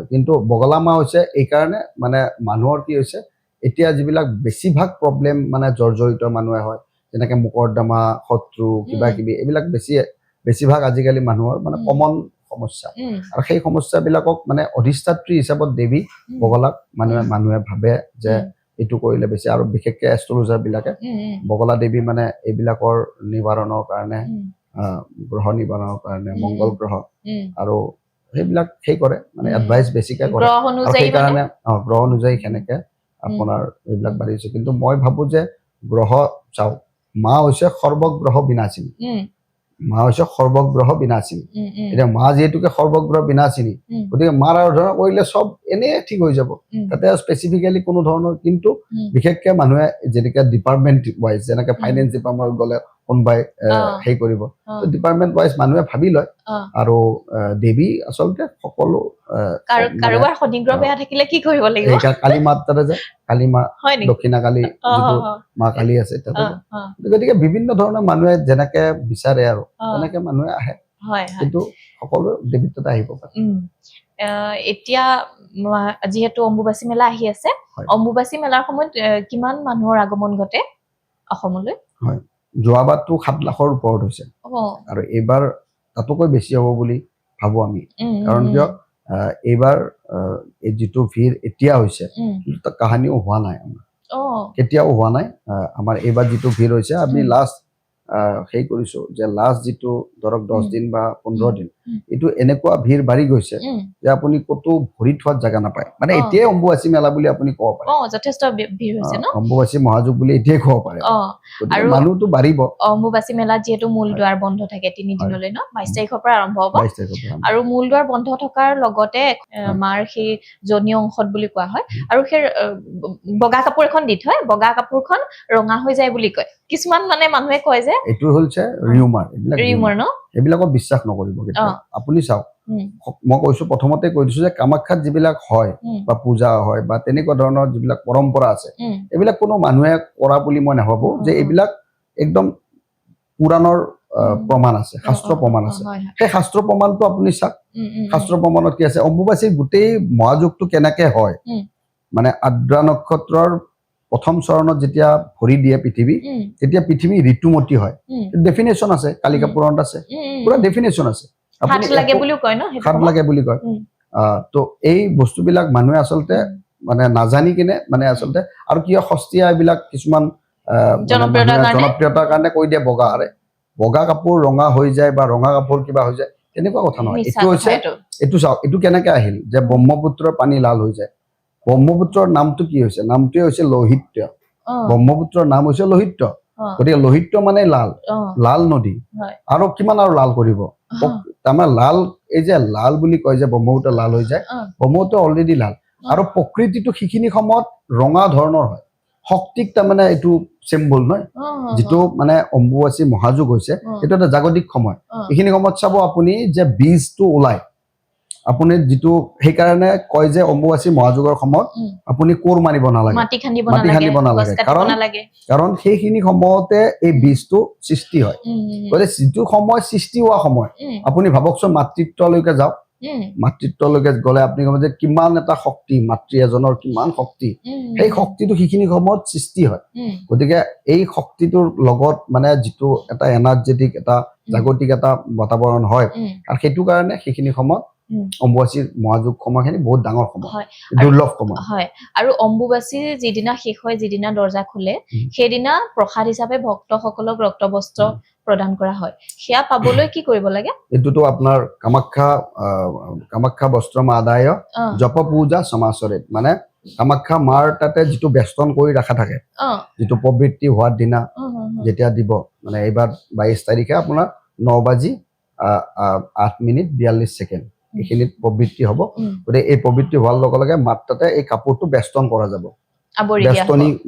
কিন্তু বগলা মা হৈছে এইকাৰণে, মানে মানুহৰ কি হৈছে এতিয়া যিবিলাক বেছিভাগ প্ৰব্লেম মানে জৰ্জৰিত মানুহে হয়, যেনেকে মোকৰ্দমা, শত্ৰু, কিবা কিবি, এইবিলাক বেছিভাগ আজিকালি মানুহৰ মানে কমন সমস্যা, আৰু সেই সমস্যাবিলাকক মানে অধিষ্ঠাত্ৰী হিচাপত দেৱী বগলাক মানুহে ভাবে যে এইটো কৰিলে বেছি, আৰু বিশেষকে এষ্ট্ৰলজাৰ বিলাকে বগলা দেৱী মানে এইবিলাকৰ নিবাৰণৰ কাৰণে, গ্ৰহ নিবাৰণৰ কাৰণে, মংগল গ্ৰহ, আৰু সেইবিলাক সেই কৰে, মানে এডভাইচ বেছিকে কৰে, আৰু সেইকাৰণে গ্ৰহ অনুযায়ী সেনেকে আপোনাৰ এইবিলাক বাঢ়িছে। কিন্তু মই ভাবো যে গ্ৰহ চাওক, মা হৈছে সৰ্বগ্ৰহ বিনাশিনী, মা হৈছে সৰ্বগ্ৰহ বিনাশিনী উম, উম, এতিয়া মা যিহেতুকে সৰ্বগ্ৰহ বিনাশিনী উম, গতিকে মাৰ আৰাধনা কৰিলে চব এনেই ঠিক হৈ যাব উম, তাতে স্পেচিফিকেলি কোনো ধৰণৰ কিন্তু উম, বিশেষকে মানুহে যেনেকে ডিপাৰ্টমেণ্ট ৱাইজ যেনেকে উম। ফাইনেন্স ডিপাৰ্টমেণ্ট গ'লে কোনোবাই হেৰি কৰিব অ, তো ডিপাৰ্টমেণ্ট ৱাইজ মানুহে ভাবি লয় অ। আৰু দেৱী আচলতে সকলো মানে কাৰোবাৰ শনিগ্ৰহ বেয়া থাকিলে কি কৰিব লাগিব এই কালী মাৰ তাতে যায় কালী মা হয় নেকি দক্ষিণা কালী অ, যিটো অ, মা কালী আছে তাতে অ, যায় অ, গতিকে বিভিন্ন ধৰণৰ মানুহে যেনেকে বিচাৰে আৰু অ, তেনেকে মানুহে আহে হয় হয় কিন্তু সকলো দেৱীৰ তাতে আহিব পাৰে উম। এতিয়া যিহেতু অম্বুবাচী মেলা আহি আছে হয়। অম্বুবাচী মেলাৰ সময়ত কিমান মানুহৰ আগমন ঘটে অসমলৈ হয় যোৱাবাৰতো 7 লাখৰ ওপৰত হৈছে অ আৰু এইবাৰ তাতোকৈ বেছি হ'ব বুলি ভাবো আমি উম, কাৰণ উম, কিয় এইবাৰ এই যিটো ভিৰ এতিয়া হৈছে উম, সেইটো কাহানিও হোৱা নাই আমাৰ অ কেতিয়াও হোৱা নাই আমাৰ এইবাৰ যিটো ভিৰ হৈছে আমি উম। লাষ্ট সেই কৰিছো যে লাষ্ট যিটো ধৰক 10 দিন বা 15 দিন এইটো এনেকুৱা ভিৰ বাঢ়ি গৈছে উম, যে আপুনি ক'তো ভৰি থোৱাত জাগা নাপায় মানে অ। এতিয়াই অম্বুবাচী মেলা বুলি আপুনি ক'ব পাৰে অ যথেষ্ট ভিৰ হৈছে ন অম্বুবাচী মহাযুগ বুলি এতিয়াই ক'ব পাৰে অ গতিকে আৰু মানুহটো বাঢ়িব অম্বুবাচী মেলাত যিহেতু মূল হয়। দুৱাৰ বন্ধ থাকে 3 হয়। দিনলৈ ন 22 তাৰিখৰ পৰা আৰম্ভ হ'ব 22 তাৰিখৰ পৰা আৰু মূল দুৱাৰ বন্ধ থকাৰ লগতে হয়। মাৰ সেই জনীয় অংশত বুলি কোৱা হয় আৰু সেই বগা কাপোৰ এখন দি থয় বগা কাপোৰখন ৰঙা হৈ যায় বুলি কয় কিছুমান মানে মানুহে কয় যে এইটো হৈছে ৰিউমাৰ এইবিলাক ৰিমৰ ন এইবিলাকক বিশ্বাস নকৰিব কেতিয়াও আপুনি চাওক উম, মই কৈছো প্ৰথমতে কৈ দিছো যে কামাখ্যাত যিবিলাক হয় উম, বা পূজা হয় বা তেনেকুৱা ধৰণৰ যিবিলাক পৰম্পৰা আছে উম, এইবিলাক কোনো মানুহে কৰা বুলি মই নাভাবো যে এইবিলাক একদম পুৰাণৰ প্ৰমাণ আছে শাস্ত্ৰ প্ৰমাণ আছে হয় হয় সেই শাস্ত্ৰ প্ৰমাণটো আপুনি চাওক উম, শাস্ত্ৰ প্ৰমাণত কি আছে অম্বুবাচীৰ গোটেই মহাযুগটো কেনেকে হয় উম। মানে আদ্ৰা নক্ষত্ৰৰ প্ৰথম চৰণত যেতিয়া ভৰি দিয়ে পৃথিৱী উম, তেতিয়া পৃথিৱী ঋতুমতী হয় উম, ডেফিনেশ্যন আছে কালিকা উম। পুৰাণত আছে উম, পুৰা ডেফিনেশ্যন আছে হাত লাগে একো- বুলিও কয় ন সেইটো হাত সময়ত? লাগে বুলি কয় উম, তো এই বস্তুবিলাক মানুহে আচলতে মানে নাজানি কিনে মানে আচলতে আৰু কিয় সস্তীয়া এইবিলাক কিছুমান মানে জনপ্ৰিয়তাৰ মানুহে কাৰণে? জনপ্ৰিয়তাৰ কাৰণে কৈ দিয়ে বগা আৰে বগা কাপোৰ ৰঙা হৈ যায় বা ৰঙা কাপোৰ কিবা হৈ যায় তেনেকুৱা কথা নহয় মিছা এইটো কথা হৈছে এইটো এইটো চাওক এইটো কেনেকে আহিল যে ব্ৰহ্মপুত্ৰৰ পানী লাল হৈ যায় ব্ৰহ্মপুত্ৰৰ নামটো কি হৈছে নামটোৱে হৈছে লৌহিত্য অ ব্ৰহ্মপুত্ৰৰ নাম হৈছে লৌহিত্য অ গতিকে লৌহিত্য মানে লাল অ লাল নদী হয় আৰু কিমান আৰু লাল কৰিব তাৰমানে লাল এই যে লাল বুলি কয় যে ব্ৰহ্মপুত্ৰ লাল হৈ যায় অ ব্ৰহ্মপুত্ৰ অলৰেডি লাল আৰু প্ৰকৃতিটো সেইখিনি সময়ত ৰঙা ধৰণৰ হয় শক্তিক তাৰমানে এইটো চিম্বল নহয় যিটো মানে অম্বুবাচী মহাযুগ হৈছে এইটো এটা জাগতিক সময় এইখিনি সময়ত চাব আপুনি যে বীজটো ওলায় আপুনি যিটো সেইকাৰণে কয় যে অম্বুবাচী মহাযুগৰ সময়ত আপুনি কোৰ মাৰিব নালাগে মাটি খান্দিব মাটি খান্দিব গছ নালাগে কাটিব নালাগে কাৰণ সেইখিনি সময়তে এই বীজটো সৃষ্টি হয় গতিকে যিটো সময় সৃষ্টি হোৱা সময় আপুনি ভাবকচোন মাতৃত্বলৈকে যাওক মাতৃত্বলৈকে গ'লে আপুনি ক'ব যে কিমান এটা শক্তি মাতৃ এজনৰ কিমান শক্তি সেই শক্তিটো সেইখিনি সময়ত সৃষ্টি হয় গতিকে এই শক্তিটোৰ লগত মানে যিটো এটা এনাৰ্জেটিক এটা জাগতিক এটা বাতাবৰণ হয় আৰু সেইটো কাৰণে সেইখিনি সময়ত অম্বুবাচীৰ মহাযুগ সময়খিনি বহুত ডাঙৰ সময় হয় দুৰ্লভ সময় হয় আৰু অম্বুবাচী যিদিনা শেষ হয় যিদিনা দৰ্জা খোলে সেইদিনা প্ৰসাদ হিচাপে ভক্তসকলক ৰক্তবস্ত্ৰ প্ৰদান কৰা হয় সেয়া পাবলৈ কি কৰিব লাগে এইটোতো আপোনাৰ কামাখ্যা বস্ত্ৰম আদায় জপ পূজা সমাচৰিত মানে কামাখ্যা মাৰ তাতে যিটো বেষ্টন কৰি ৰখা থাকে যিটো প্ৰবৃত্তি হোৱাৰ দিনা যেতিয়া দিব মানে এইবাৰ 22 তাৰিখে আপোনাৰ 9:08:42 এইখিনিত প্ৰবৃত্তি হ'ব গতিকে এই প্ৰবৃত্তি হোৱাৰ লগে লগে মাৰ তাতে এই কাপোৰটো বেষ্টন কৰা যাব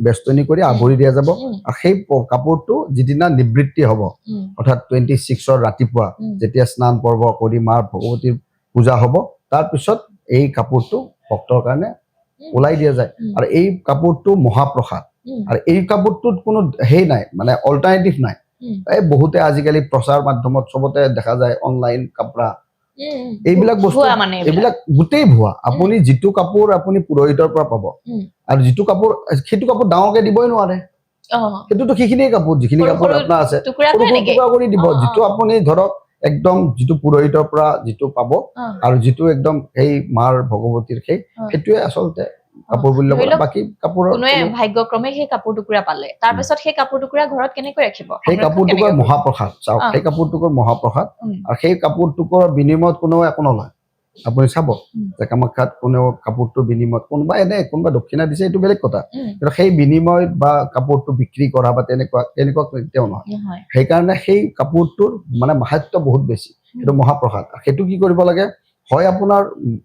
বেষ্টনী কৰি আৱৰি দিয়া যাব আৰু সেই কাপোৰটো যিদিনা নিবৃত্তি হ'ব অৰ্থাৎ 26 ৰাতিপুৱা যেতিয়া স্নান পৰ্ব কৰি মাৰ ভগৱতীৰ পূজা হ'ব তাৰপিছত এই কাপোৰটো ভক্তৰ কাৰণে ওলাই দিয়া যায় আৰু এই কাপোৰটো মহাপ্ৰসাদ আৰু এই কাপোৰটোত কোনো হেই নাই মানে অল্টাৰনেটিভ নাই এই বহুতে আজিকালি প্ৰচাৰ মাধ্যমত চবতে দেখা যায় অনলাইন কাপৰা এইবিলাক বস্তু এইবিলাক গোটেই ভুৱা আপুনি যিটো কাপোৰ আপুনি পুৰোহিতৰ পৰা পাব আৰু যিটো কাপোৰ সেইটো কাপোৰ ডাঙৰকে দিবই নোৱাৰে সেইটোতো সেইখিনিয়ে কাপোৰ যিখিনি কাপোৰ আপোনাৰ আছে সৰু সৰু টুকুৰা কৰি দিব যিটো আপুনি ধৰক একদম যিটো পুৰোহিতৰ পৰা যিটো পাব আৰু যিটো একদম সেই মাৰ ভগৱতীৰ সেইটোৱে আচলতে কাপোৰ বুলি বাকি কাপোৰৰ ভাগ্যক্ৰমে সেই কাপোৰ টুকুৰা পালে তাৰপিছত সেই কাপোৰ টুকুৰা ঘৰত কেনেকৈ ৰাখিব সেই কাপোৰ টুকুৰা মহাপ্ৰসাদ চাওক সেই কাপোৰ টুকুৰ মহাপ্ৰসাদ আৰু সেই কাপোৰ টুকুৰৰ বিনিময়ত কোনো একো নলয় আপুনি চাব উম। যে কামাখ্যাত কোনেও কাপোৰটোৰ বিনিময়ত কোনোবা দক্ষিণা দিছে এইটো বেলেগ কথা, উম, কিন্তু সেই বিনিময়ত বা কাপোৰটো বিক্ৰী কৰা বা তেনেকুৱা কেতিয়াও নহয়। নহয়। সেইকাৰণে সেই কাপোৰটোৰ মানে মাহাত্য বহুত বেছি, সেইটো মহাপ্ৰসাদ। সেইটো কি কৰিব লাগে, হয় আপোনাৰ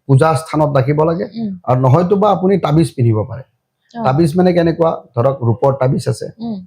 পূজা স্থানত ৰাখিব লাগে, উম, আৰু নহয়তো বা আপুনি তাবিজ পিন্ধিব পাৰে। অ। তাবিজ মানে কেনেকুৱা, ধৰক ৰূপৰ তাবিজ আছে উম,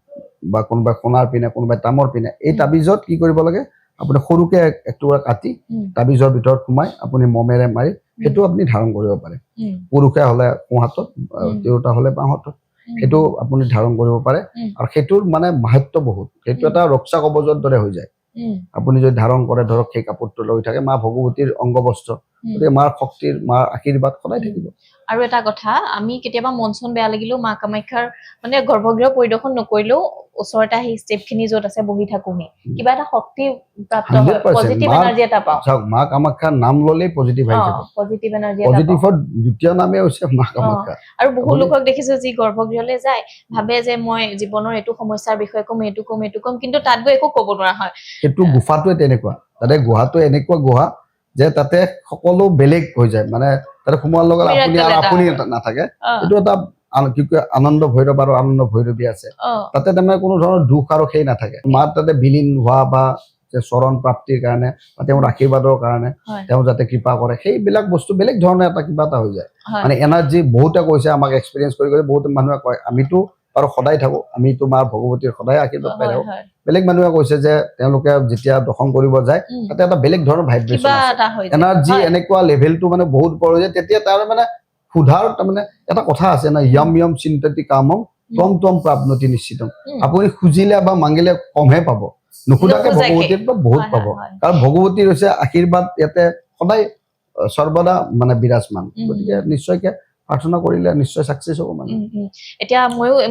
বা কোনোবাই সোণাৰ পিনে কোনোবাই তামৰ পিনে, এই উম। তাবিজত কি কৰিব লাগে, আপুনি সৰুকে একটুকুৰা কাটি উম, তাবিজৰ ভিতৰত সোমাই আপুনি মমেৰে মাৰি সেইটো আপুনি ধাৰণ কৰিব পাৰে। উম, পুৰুষে হ'লে সোঁহাতত, উম। তিৰোতা হ'লে বাওঁ হাতত, উম, সেইটো আপুনি ধাৰণ কৰিব পাৰে। উম, আৰু সেইটোৰ মানে মাহাত্য বহুত, সেইটো উম। এটা ৰক্ষা কৱচৰ দৰে হৈ যায়। উম, আপুনি যদি ধাৰণ কৰে, ধৰক সেই কাপোৰটো লৈ থাকে, মা ভগৱতীৰ অংগ বস্ত্ৰ, উম। গতিকে মাৰ শক্তিৰ, মাৰ আশীৰ্বাদ সদায় উম। থাকিব। আৰু এটা কথা, আমি কেতিয়াবা মন চন বেয়া লাগিলেও মা কামাখ্যাৰ মানে গৰ্ভগৃহ পৰিদৰ্শন নকৰিলেও ওচৰতে আহি ষ্টেপখিনি য'ত আছে বহি থাকোহি, কিবা এটা শক্তি প্ৰাপ্ত হয়, 100% পজিটিভ মাৰ, এনাৰ্জি এটা পাওঁ। চাওক মা কামাখ্যাৰ নাম ল'লেই পজিটিভ আহি যাব। পজিটিভ এনাৰ্জি এটা পাওঁ। পজিটিভৰ দ্বিতীয় নামেই হৈছে মা কামাখ্যা। আৰু বহু আপুনি- লোকক দেখিছো যি গৰ্ভগৃহলৈ যায়, ভাবে যে মই জীৱনৰ এইটো সমস্যাৰ বিষয়ে ক'ম, এইটো ক'ম, কিন্তু তাত গৈ একো ক'ব নোৱাৰা হয়। সেইটো গুফাটোৱে তেনেকুৱা, তাতে গুহাটো এনেকুৱা গুহা যে তাতে সকলো বেলেগ হৈ যায়, মানে তাতে সোমোৱাৰ লগে লগে আপুনি Miracle আৰু এটা আপুনি হয়। নাথাকে। অ, এইটো এটা কি কয়, আনন্দ ভৈৰৱ আৰু আনন্দ ভৈৰৱী আছে, অ, তাতে তাৰমানে কোনো ধৰণৰ দুখ আৰু সেই নাথাকে। মাৰ তাতে বিলীন হোৱা বা যে চৰণ প্ৰাপ্তিৰ কাৰণে বা তেওঁৰ আশীৰ্বাদৰ কাৰণে হয়, তেওঁ যাতে কৃপা কৰে, সেইবিলাক বস্তু বেলেগ ধৰণৰ এটা কিবা এটা হৈ যায়। হয়, মানে এনাৰ্জি বহুতে কৈছে, আমাক এক্সপিৰিয়েঞ্চ কৰি বহুতে মানুহে কয়, আমিতো বাৰু সদায় থাকো, আমিতো মাৰ ভগৱতীৰ সদায় আশীৰ্বাদ পাই হয়, থাকো। হয়। বেলেগ মানুহে কৈছে যে তেওঁলোকে যেতিয়া দৰ্শন কৰিব যায়, উম, তাতে এটা বেলেগ ধৰণৰ ভাইব্ৰেচন কিবা আছে, এটা হৈ যায়। এনাৰ্জি হয়, এনেকুৱা লেভেলটো মানে বহুত ওপৰ হৈ যায়, তেতিয়া তাৰ মানে সুধাৰ তাৰমানে এটা কথা আছে না, য়ম য়ম চিন্ততি কামম তম তম প্ৰাপ্নতি নিশ্চিতম। উম, আপুনি খুজিলে বা মাগিলে কমহে পাব, নুখুধাকে নুখোজাকে। ভগৱতীৰ পৰা বহুত হয়, পাব। হয়, হয়। কাৰণ ভগৱতীৰ হৈছে আশীৰ্বাদ ইয়াতে সদায় সৰ্বদা মানে বিৰাজমান। উম, গতিকে নিশ্চয়কে প্ৰাৰ্থনা কৰিলে নিশ্চয় ছাকচেছ হ'ব মানে। এতিয়া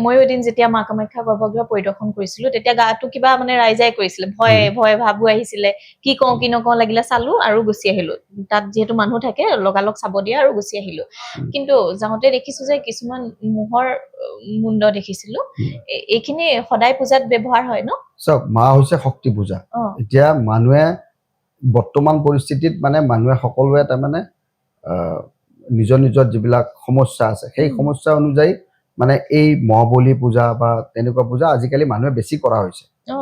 ময়ো এদিন যেতিয়া মা কামাখ্যা গৰ্ভগৃহ পৰিদৰ্শন কৰিছিলো, তেতিয়া গাটো কিবা মানে ৰাইজাই কৰিছিলে, ভয় ভাবো আহিছিলে, কি কওঁ কি নকওঁ লাগিলে, চালো আৰু গুচি আহিলো। তাত যিহেতু মানুহ থাকে লগালগ চাব দিয়ে আৰু গুচি আহিলো। কিন্তু যাওঁতে দেখিছো যে কিছুমান মোহৰ মুণ্ড দেখিছিলো, এইখিনি সদায় পূজাত ব্যৱহাৰ হয় ন? চাওক, মা হৈছে শক্তি পূজা। অ, এতিয়া মানুহে বৰ্তমান পৰিস্থিতিত মানে মানুহে সকলোৱে তাৰমানে নিজৰ নিজৰ যিবিলাক সমস্যা আছে, সেই সমস্যা অনুযায়ী মানে এই মহাবলী পূজা বা তেনেকুৱা পূজা আজিকালি মানুহে বেছি কৰা হৈছে। অ,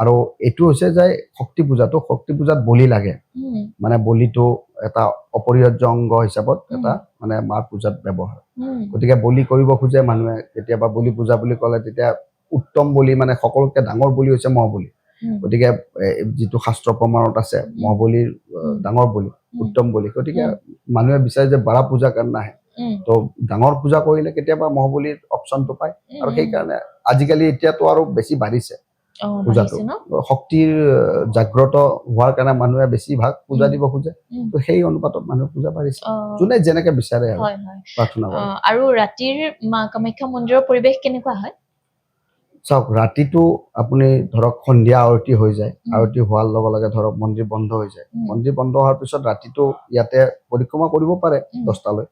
আৰু এইটো হৈছে যে শক্তি পূজাত বলি লাগে, উম, মানে বলিটো এটা অপৰিহাৰ্য অংগ হিচাপত এটা মানে মাৰ পূজাত ব্যৱহাৰ। উম, গতিকে বলি কৰিব খোজে মানুহে, কেতিয়াবা বলি পূজা বুলি ক'লে তেতিয়া উত্তম বলি, মানে সকলোতকে ডাঙৰ বলি হৈছে মহাবলী। গতিকে যিটো শাস্ত্ৰ প্ৰমাণত আছে, মহাবলীৰ ডাঙৰ বলি, উত্তম বলি। গতিকে মানুহে বিচাৰে যে বাৰা পূজা কাৰণে আহে, তো ডাঙৰ পূজা কৰিলে কেতিয়াবা মহাবলীৰ অপশ্যনটো পায়। আৰু সেইকাৰণে আজিকালি এতিয়াতো আৰু বেছি বাঢ়িছে পূজাটো, বাঢ়িছে ন? শক্তিৰ জাগ্ৰত হোৱাৰ কাৰণে মানুহে বেছিভাগ পূজা দিব খোজে। তো সেই অনুপাতত মানুহে পূজা বাঢ়িছে, যোনে যেনেকে বিচাৰে আৰু প্ৰাৰ্থনা কৰে। আৰু ৰাতিৰ মা কামাখ্যা মন্দিৰৰ পৰিৱেশ কেনেকুৱা হয়? চাওক, ৰাতিটো আপুনি ধৰক সন্ধিয়া আৰতি হৈ যায়, আৰতি হোৱাৰ লগে লগে ধৰক মন্দিৰ বন্ধ হৈ যায়। মন্দিৰ বন্ধ হোৱাৰ পিছত ৰাতিটো ইয়াতে পৰিক্ৰমা কৰিব পাৰে 10টালৈ।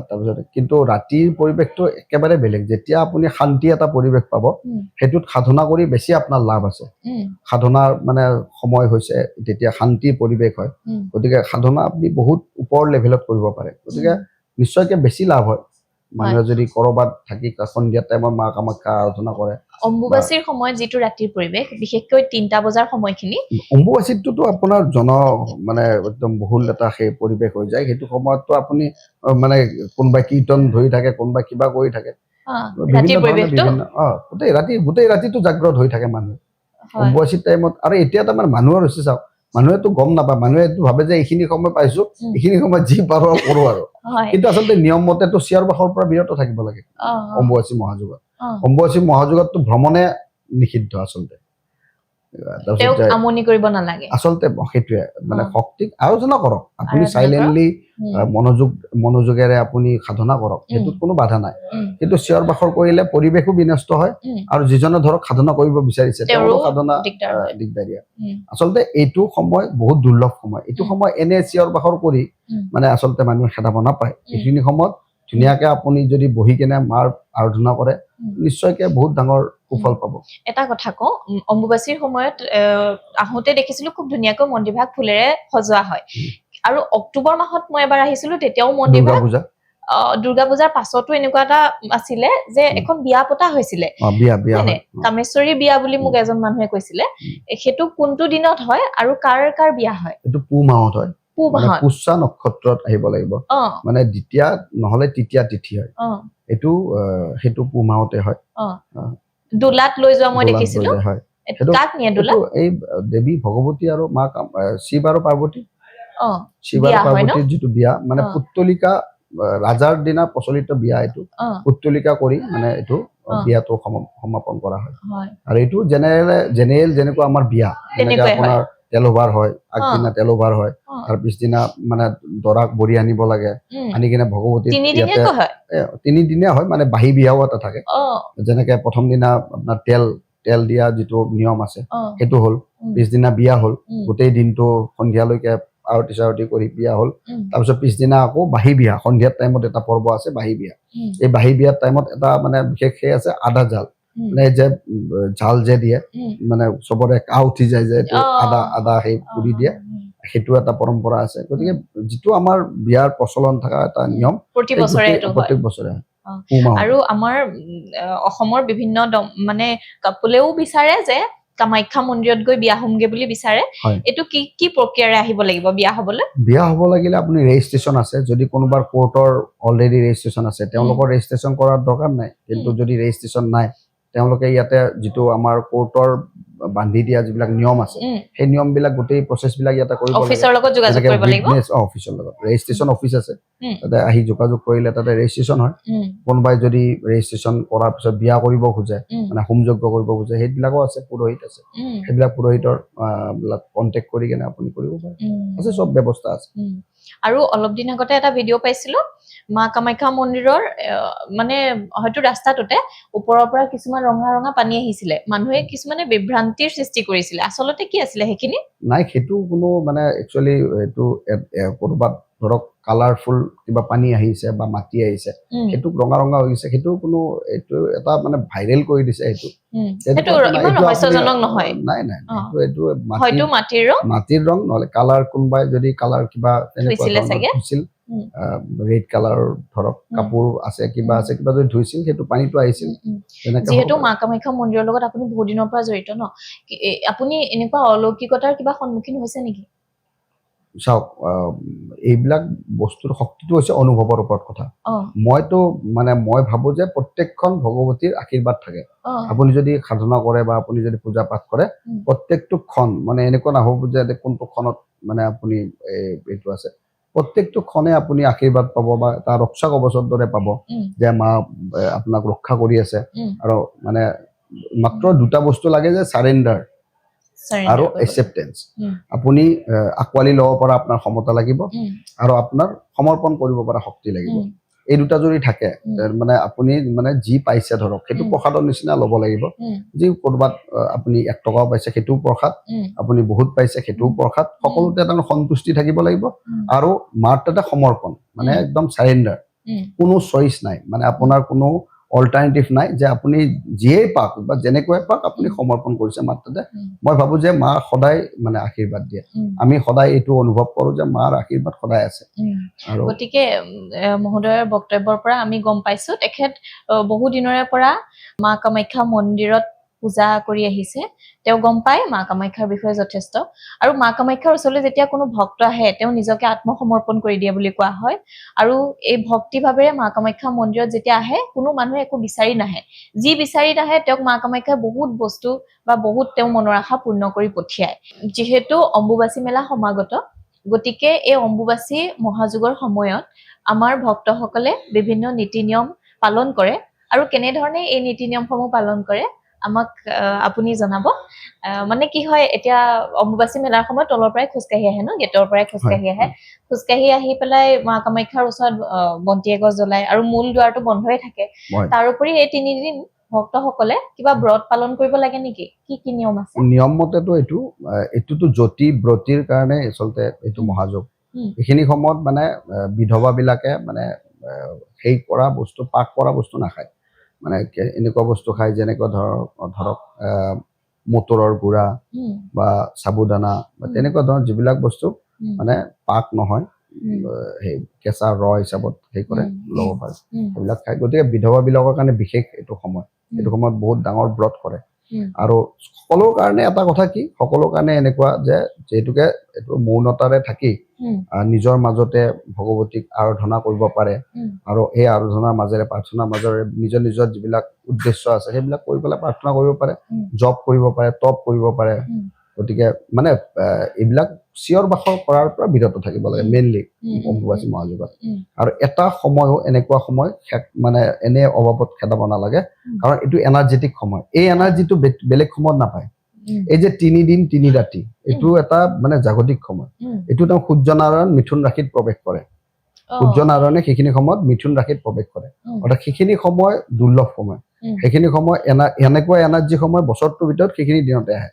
তাৰপিছত কিন্তু ৰাতিৰ পৰিৱেশটো একেবাৰে বেলেগ। যেতিয়া আপুনি শান্তি এটা পৰিৱেশ পাব, সেইটোত সাধনা কৰি বেছি আপোনাৰ লাভ আছে। সাধনাৰ মানে সময় হৈছে তেতিয়া শান্তিৰ পৰিৱেশ হয়, গতিকে সাধনা আপুনি বহুত ওপৰ লেভেলত কৰিব পাৰে। গতিকে নিশ্চয়কে বেছি লাভ হয় মানুহে যদি কৰবাত থাকি সন্ধিয়া টাইমত মা কামাখ্যা আৰাধনা কৰে। অম্বুবাচীৰ সময়ত যিটো ৰাতিৰ পৰিৱেশ, বিশেষকৈ 3টা বজাৰ সময়খিনি, অম্বুবাচীততো আপোনাৰ মানে একদম বহুল এটা সেই পৰিৱেশ হৈ যায়। সেইটো সময়ততো আপুনি মানে কোনোবাই কীৰ্তন ধৰি থাকে, কোনোবাই কিবা কৰি থাকে, বিভিন্ন ধৰণে গোটেই ৰাতিটো জাগ্ৰত হৈ থাকে মানুহ অম্বুবাচীৰ টাইমত। আৰু এতিয়া তাৰমানে মানুহৰ হৈছে, চাওক, মানুহেতো গম নাপায়, মানুহে এইটো ভাবে যে এইখিনি সময় পাইছো, এইখিনি সময়ত যি পাৰো আৰু কৰো আৰু। কিন্তু আচলতে নিয়ম মতেতো চিঞৰ বাখৰ পৰা বিৰত থাকিব লাগে অম্বুবাচী মহাযুগত। অম্বুবাচী মহাযুগততো ভ্ৰমণে নিষিদ্ধ আচলতে। আমনি কৰিব নালাগে আচলতে সেইটোৱে, মানে শক্তিক আলোচনা কৰক আপুনি, আৰাধনা চাইলেণ্টলি মনোযোগেৰে আপুনি সাধনা কৰক, সেইটোত কোনো বাধা নাই। কিন্তু চিঞৰ বাখৰ কৰিলে পৰিৱেশো বিনষ্ট হয়, আৰু যিজনে ধৰক সাধনা কৰিব বিচাৰিছে তেওঁৰো সাধনা দিগদাৰিয়া। আচলতে এইটো সময় বহুত দুৰ্লভ সময়। এইটো সময় এনে চিঞৰ বাখৰ কৰি মানে আচলতে মানুহে খেদাব নাপায়। এইখিনি সময়ত ধুনীয়াকে আপুনি যদি বহি কেনে মাৰ আৰাধনা কৰে, নিশ্চয়কে বহুত ডাঙৰ সুফল পাব। এটা কথা কওঁ, অম্বুবাচীৰ সময়ত আহোঁতে দেখিছিলো খুব ধুনীয়াকৈ মন্দিৰভাগ ফুলেৰে সজোৱা হয়। আৰু অক্টোবৰ মাহত মই এবাৰ আহিছিলো তেতিয়াও দুৰ্গা মন্দিৰভাগ পূজা দুৰ্গা পূজাৰ পাছতো এনেকুৱা এটা আছিলে যে এখন বিয়া পতা হৈছিলে বিয়া হয়নে হয় কামেশ্বৰী বিয়া বুলি মোক এজন মানুহে কৈছিলে সেইটো কোনটো দিনত হয় আৰু কাৰ কাৰ বিয়া হয় এইটো পুহ মাহত হয় পুহ মানে মাহত পুষ্যা নক্ষত্ৰত আহিব লাগিব মানে দ্বিতীয়া নহলে তৃতীয়া তিথি হয় এইটো সেইটো পুহ মাহতে হয় দোলাত লৈ যোৱা মই দোলাত লৈ দেখিছিলো যায়, হয় সেইটো কাক নিয়ে এইটো দোলাত এই দেৱী ভগৱতী আৰু মা শিৱ আৰু পাৰ্বতী শিৱ আৰু বিয়া হয় ন পাৰ্বতীৰ যিটো বিয়া মানে পুত্তলিকা ৰাজাৰ দিনা প্ৰচলিত বিয়া এইটো পুত্তলিকা কৰি মানে এইটো বিয়াটো সমাপন কৰা হয় আৰু এইটো জেনেৰেল যেনেকুৱা আমাৰ বিয়া যেনেকৈ আপোনাৰ তেল অভাৰ হয় আগদিনা তেল অভাৰ হয় তাৰ পিছদিনা মানে দৰাক বৰি আনিব লাগে আনি কিনে ভগৱতী ইয়াতে 3 দিনীয়া হয় মানে বাহী বিয়াও এটা থাকে যেনেকে প্ৰথম দিনা আপোনাৰ তেল দিয়া যিটো নিয়ম আছে সেইটো হ'ল পিছদিনা বিয়া হ'ল গোটেই দিনটো সন্ধিয়ালৈকে আৰতি কৰি বিয়া হ'ল তাৰপিছত পিছদিনা আকৌ বাহী বিয়া সন্ধিয়াৰ টাইমত এটা পৰ্ব আছে বাহী বিয়া এই বাহী বিয়াৰ টাইমত এটা মানে বিশেষ সেই আছে আদা জাল মানে যে জাল যে দিয়ে মানে চবৰে কাহ উঠি যায় যে এইটো আদা সেই পুৰি দিয়ে সেইটো এটা পৰম্পৰা আছে গতিকে যিটো আমাৰ বিয়াৰ প্ৰচলন থকা এটা নিয়ম প্ৰত্যেক বছৰে হয় আৰু আমাৰ অসমৰ বিভিন্ন মানে কাপুলেও বিচাৰে যে কামাখ্যা মন্দিৰত গৈ বিয়া হোমগে বুলি বিচাৰে এটো কি কি প্ৰক্ৰিয়াৰে আহিব লাগিব বিয়া হ'ব লাগিলে আপুনি ৰেজিষ্ট্ৰেচন আছে যদি কোনোবাৰ কোৰ্টৰ অলৰেডি ৰেজিষ্ট্ৰেচন আছে তেওঁলোকৰ ৰেজিষ্ট্ৰেচন কৰাৰ দৰকাৰ নাই কিন্তু যদি ৰেজিষ্ট্ৰেচন নাই তেওঁলোকে ইয়াতে যিটো আমাৰ কোৰ্টৰ বান্ধি দিয়া যিবিলাক নিয়ম আছে সেই নিয়মবিলাক গোটেই প্ৰচেছবিলাক ইয়াতে কৰিব লাগে অফিচৰ লগত যোগাযোগ কৰিব লাগিব অফিচৰ লগত ৰেজিষ্ট্ৰেচন অফিচ আছে তাতে আহি যোগাযোগ কৰিলে তাতে ৰেজিষ্ট্ৰেচন হয় কোনোবাই যদি ৰেজিষ্ট্ৰেচন কৰাৰ পিছত বিয়া কৰিব খোজে মানে হোমযজ্ঞ কৰিব খোজে সেইবিলাকো আছে পুৰোহিত আছে সেইবিলাক পুৰোহিতৰ বিলাক কন্টেক্ট কৰি কেনে আপুনি কৰিব পাৰে আছে সব ব্যৱস্থা আছে আৰু অলপ দিন আগতে এটা ভিডিঅ' পাইছিলো মা কামাখ্যা মন্দিৰৰ মানে হয়তো ৰাস্তাটোতে ওপৰৰ পৰা কিছুমান ৰঙা ৰঙা পানী আহিছিলে মানুহে কিছুমানে বিভ্ৰান্তিৰ সৃষ্টি কৰিছিলে আচলতে কি আছিলে হেখিনি নাই সেইটো কোনো মানে একচুয়ালি এটো কৰবাত ধৰক কালাৰফুল কিবা পানী আহিছে বা মাটি আহিছে সেইটো ৰঙা ৰঙা হৈ গৈছে সেইটো কোনো এইটো এটা মানে ভাইৰেল কৰি দিছে সেইটো সেইটো ইমান ৰহস্যজনক নহয় নাই এইটো মাটিৰ ৰং নহলে কালাৰ কোনবাই যদি কালাৰ কিবা তেনেকুৱা ধৰণৰ ৰেড কালাৰৰ ধৰক কাপোৰ আছে কিবা যদি ধুইছিল সেইটো পানীটো আহিছিল যেহেতু মা কামাখ্যা মন্দিৰৰ লগত আপুনি বহুত দিনৰ পৰা জড়িত ন আপুনি এনেকুৱা অলৌকিকতাৰ কিবা সন্মুখীন হৈছে নেকি চাওক এইবিলাক বস্তুৰ শক্তিটো হৈছে অনুভৱৰ ওপৰত কথা মইতো মানে মই ভাবো যে প্ৰত্যেকখন ভগৱতীৰ আশীৰ্বাদ থাকে আপুনি যদি সাধনা কৰে বা আপুনি যদি পূজা পাঠ কৰে প্ৰত্যেকটো ক্ষণ মানে এনেকুৱা নহ'ব যে কোনটো ক্ষণত মানে আপুনি এইটো আছে প্ৰত্যেকটো ক্ষণে আপুনি আশীৰ্বাদ পাব বা এটা ৰক্ষা কৱচৰ দৰে পাব যে মা আপোনাক ৰক্ষা কৰি আছে আৰু মানে মাত্ৰ দুটা বস্তু লাগে যে সাৰেন্ডাৰ আৰু একসেপ্টেন্স আপুনি আকোৱালি ল'ব পৰা আপোনাৰ ক্ষমতা লাগিব আৰু আপোনাৰ সমৰ্পণ কৰিব পৰা শক্তি লাগিব এই দুটা যদি থাকে মানে আপুনি মানে যি পাইছে ধৰক সেইটো প্ৰসাদৰ নিচিনা ল'ব লাগিব যি কৰবাত আপুনি 1 টকাও পাইছে সেইটো প্ৰসাদ আপুনি বহুত পাইছে সেইটো প্ৰসাদ সকলোতে এটা সন্তুষ্টি থাকিব লাগিব আৰু মাৰ তাতে সমৰ্পণ মানে একদম সাৰেন্ডাৰ কোনো চইচ নাই মানে আপোনাৰ কোনো অল্টাৰনেটিভ নাই যে আপুনি যিয়েই পাক বা যেনেকৈ পাক আপুনি সমৰ্পণ কৰিছে মাৰ তাতে মই ভাবো যে মা সদায় মানে আশীৰ্বাদ দিয়ে আমি সদায় এইটো অনুভৱ কৰো যে মাৰ আশীৰ্বাদ সদায় আছে আৰু গতিকে মহোদয়ৰ বক্তব্যৰ পৰা আমি গম পাইছো তেখেত বহু দিনৰে পৰা মা কামাখ্যা মন্দিৰত পূজা কৰি আহিছে তেওঁ গম পায় মা কামাখ্যাৰ বিষয়ে যথেষ্ট আৰু মা কামাখ্যাৰ ওচৰলৈ যেতিয়া কোনো ভক্ত আহে তেওঁ নিজকে আত্মসমৰ্পণ কৰি দিয়ে বুলি কোৱা হয় আৰু এই ভক্তি ভাৱেৰে মা কামাখ্যা মন্দিৰত যেতিয়া আহে কোনো মানুহে একো বিচাৰি নাহে যি বিচাৰি নাহে তেওঁক মা কামাখ্যাই বহুত বস্তু বা বহুত তেওঁ মনৰ আশা পূৰ্ণ কৰি পঠিয়ায় যেহেতু অম্বুবাচী মেলা সমাগত গতিকে এই অম্বুবাচী মহাযুগৰ সময়ত আমাৰ ভক্তসকলে বিভিন্ন নীতি নিয়ম পালন কৰে আৰু কেনে ধৰণে এই নীতি নিয়মসমূহ পালন কৰে আমাক আপুনি জনাব মানে কি হয় এতিয়া অম্বুবাচী মেলাৰ সময়ত তলৰ পৰাই খোজকাঢ়ি আহে ন গেটৰ পৰাই খোজকাঢ়ি আহে খোজকাঢ়ি আহি পেলাই মা কামাখ্যাৰ ওচৰত বন্তি এগছ জ্বলায় আৰু মূল দুৱাৰটো বন্ধই থাকে তাৰ উপৰি এই 3 দিন ভক্তসকলে কিবা ব্ৰত পালন কৰিব লাগে নেকি কি নিয়ম আছে নিয়ম মতেতো এইটোতো জ্যোতি ব্ৰতিৰ কাৰণে আচলতে এইটো মহাযোগ এইখিনি সময়ত মানে বিধৱা বিলাকে মানে সেই কৰা বস্তু পাক কৰা বস্তু নাখায় মানে এনেকুৱা বস্তু খায় যেনেকুৱা ধৰক মটৰৰ গুড়া বা সাবুদানা বা তেনেকুৱা ধৰণৰ যিবিলাক বস্তু মানে পাক নহয় সেই কেঁচা হিচাপত সেই কৰে ল'ব পাৰে সেইবিলাক খাই গতিকে বিধৱাবিলাকৰ কাৰণে বিশেষ এইটো সময়ত বহুত ডাঙৰ ব্ৰত কৰে আৰু সকলোৰ কাৰণে এটা কথা কি সকলোৰ কাৰণে এনেকুৱা যে যিহেতুকে এইটো মৌনতাৰে থাকি নিজৰ মাজতে ভগৱতীক আৰাধনা কৰিব পাৰে আৰু এই আৰাধনাৰ মাজেৰে প্ৰাৰ্থনাৰ মাজেৰে নিজৰ নিজৰ যিবিলাক উদ্দেশ্য আছে সেইবিলাক কৰি পেলাই প্ৰাৰ্থনা কৰিব পাৰে জপ কৰিব পাৰে তপ কৰিব পাৰে গতিকে মানে এইবিলাক চিঞৰ বাখৰ কৰাৰ পৰা বিৰত থাকিব লাগে মেইনলি অম্বুবাচী মহাযুগত আৰু এটা সময়ো এনেকুৱা সময় মানে এনে অভাৱত খেদাব নালাগে কাৰণ এইটো এনাৰ্জেটিক সময় এই এনাৰ্জিটো বেলেগ সময়ত নাপায় এই যে 3 দিন 3 ৰাতি এইটো এটা মানে জাগতিক সময় এইটো তেওঁ সূৰ্যনাৰায়ণ মিথুন ৰাশিত প্ৰৱেশ কৰে সূৰ্যনাৰায়ণে সেইখিনি সময়ত মিথুন ৰাশিত প্ৰৱেশ কৰে অৰ্থাৎ সেইখিনি সময় দুৰ্লভ সময় সেইখিনি সময় এনেকুৱা এনাৰ্জি সময় বছৰটোৰ ভিতৰত সেইখিনি দিনতে আহে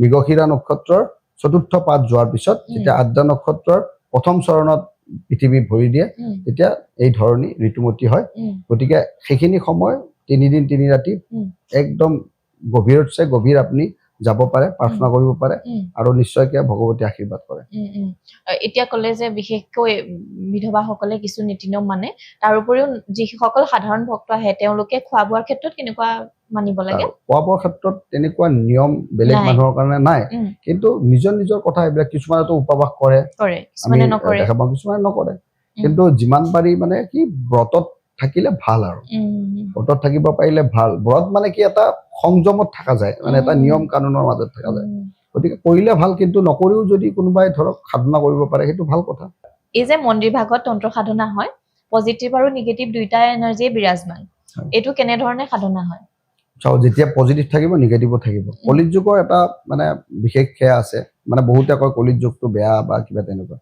মৃগশিৰা নক্ষত্ৰৰ চতুৰ্থ পাদ যোৱাৰ পিছত যেতিয়া আদ্ৰা নক্ষত্ৰৰ প্ৰথম চৰণত পৃথিৱী ভৰি দিয়ে তেতিয়া এই ধৰণী ঋতুমতী হয় গতিকে সেইখিনি সময় 3 দিন 3 ৰাতি একদম গভীৰতছে গভীৰ আপুনি যাব পাৰে প্ৰাৰ্থনা কৰিব পাৰে আৰু নিশ্চয়কৈ ভগৱতী আশীৰ্বাদ কৰে এতিয়া ক'লে যে বিশেষকৈ বিধৱাসকলে কিছু নীতি নিয়ম মানে তাৰ উপৰিও যিসকল সাধাৰণ ভক্ত আহে তেওঁলোকে খোৱা বোৱাৰ ক্ষেত্ৰত কেনেকুৱা মানিব লাগে খোৱা বোৱাৰ ক্ষেত্ৰত তেনেকুৱা নিয়ম বেলেগ মানুহৰ কাৰণে নাই কিন্তু নিজৰ নিজৰ কথা এইবিলাক কিছুমানেতো উপবাস কৰে কিছুমানে নকৰে কিছুমানে নকৰে কিন্তু যিমান পাৰি মানে কি ব্ৰতত থাকিলে ভাল আৰু ব্ৰতত থাকিব পাৰিলে ভাল ব্ৰত মানে কি এটা সংযমত থকা যায় মানে এটা নিয়ম কানুনৰ মাজত থকা যায় গতিকে কৰিলে ভাল কিন্তু নকৰিও যদি কোনোবাই ধৰক সাধনা কৰিব পাৰে সেইটো ভাল কথা এই যে মন্দিৰ ভাগত তন্ত্ৰ সাধনা হয় পজিটিভ আৰু নিগেটিভ দুইটা এনাৰ্জি বিৰাজমান এইটো কেনে ধৰণে সাধনা হয় চাও যেতিয়া পজিটিভ থাকিব নিগেটিভো থাকিব কলিত যুগৰ এটা মানে বিশেষ খেয়া আছে মানে বহুতে কয় কলিত যুগটো বেয়া বা কিবা তেনেকুৱা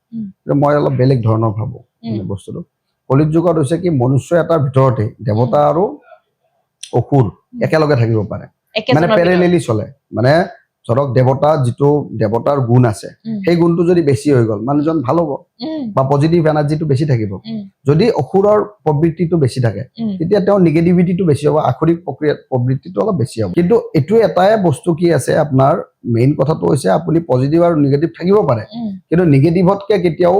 মই অলপ বেলেগ ধৰণৰ ভাবো মানে বস্তুটো কলিত যুগত হৈছে কি মনুষ্য এটাৰ ভিতৰতে দেৱতা আৰু অসুৰ একেলগে থাকিব পাৰে মানে প্যাৰেলেলি চলে মানে ধৰক দেৱতা যিটো দেৱতাৰ গুণ আছে সেই গুণটো যদি বেছি হৈ গ'ল মানুহজন ভাল হ'ব বা পজিটিভ এনাৰ্জিটো বেছি থাকিব যদি অসুৰৰ প্ৰবৃত্তিটো বেছি থাকে তেতিয়া তেওঁ নিগেটিভিটিটো বেছি হ'ব আখৰিক প্ৰবৃত্তিটো অলপ বেছি হ'ব কিন্তু এইটো এটাই বস্তু কি আছে আপোনাৰ মেইন কথাটো হৈছে আপুনি পজিটিভ আৰু নিগেটিভ থাকিব পাৰে কিন্তু নিগেটিভতকে কেতিয়াও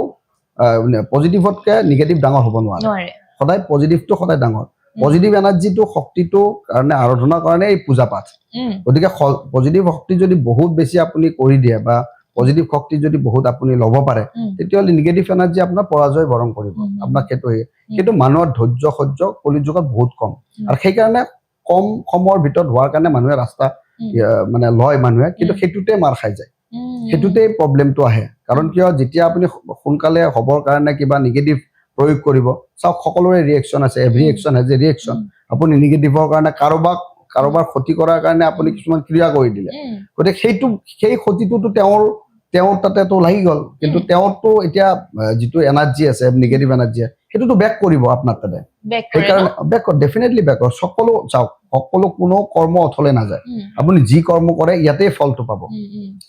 পজিটিভতকে নিগেটিভ ডাঙৰ হ'ব নোৱাৰে সদায় পজিটিভটো সদায় ডাঙৰ পজিটিভ এনাৰ্জিটো শক্তিটো কাৰণে আৰাধনাৰ কাৰণে এই পূজা পাঠ গতিকে পজিটিভ শক্তি যদি বহুত বেছি আপুনি কৰি দিয়ে বা পজিটিভ শক্তি যদি বহুত আপুনি ল'ব পাৰে তেতিয়াহ'লে নিগেটিভ এনাৰ্জি আপোনাৰ পৰাজয় বৰণ কৰিব আপোনাক সেইটো মানুহৰ ধৈৰ্য সহ্য কলিত যুগত বহুত কম আৰু সেইকাৰণে কম সময়ৰ ভিতৰত হোৱাৰ কাৰণে মানুহে ৰাস্তা মানে লয় মানুহে কিন্তু সেইটোতে মাৰ খাই যায় সেইটোতে প্ৰব্লেমটো আহে কাৰণ কিয় যেতিয়া আপুনি সোনকালে হ'বৰ কাৰণে কিবা নিগেটিভ প্ৰয়োগ কৰিব চাওক সকলোৰে ৰিয়েকশ্যন আছে every action has a reaction আপুনি নিগেটিভৰ কাৰণে কাৰোবাৰ ক্ষতি কৰাৰ কাৰণে আপুনি কিছুমান ক্ৰিয়া কৰি দিলে গতিকে সেই ক্ষতিটোতো তেওঁৰ তাতেতো লাগি গ'ল কিন্তু তেওঁৰতো এতিয়া যিটো এনাৰ্জি আছে নিগেটিভ এনাৰ্জি সেইটোতো বেক কৰিব আপোনাৰ তাতে সেইকাৰণে বেক ডেফিনেটলি বেক সকলো চাওক সকলো কোনো কৰ্ম অথলে নাযায় আপুনি যি কৰ্ম কৰে ইয়াতেই ফলটো পাব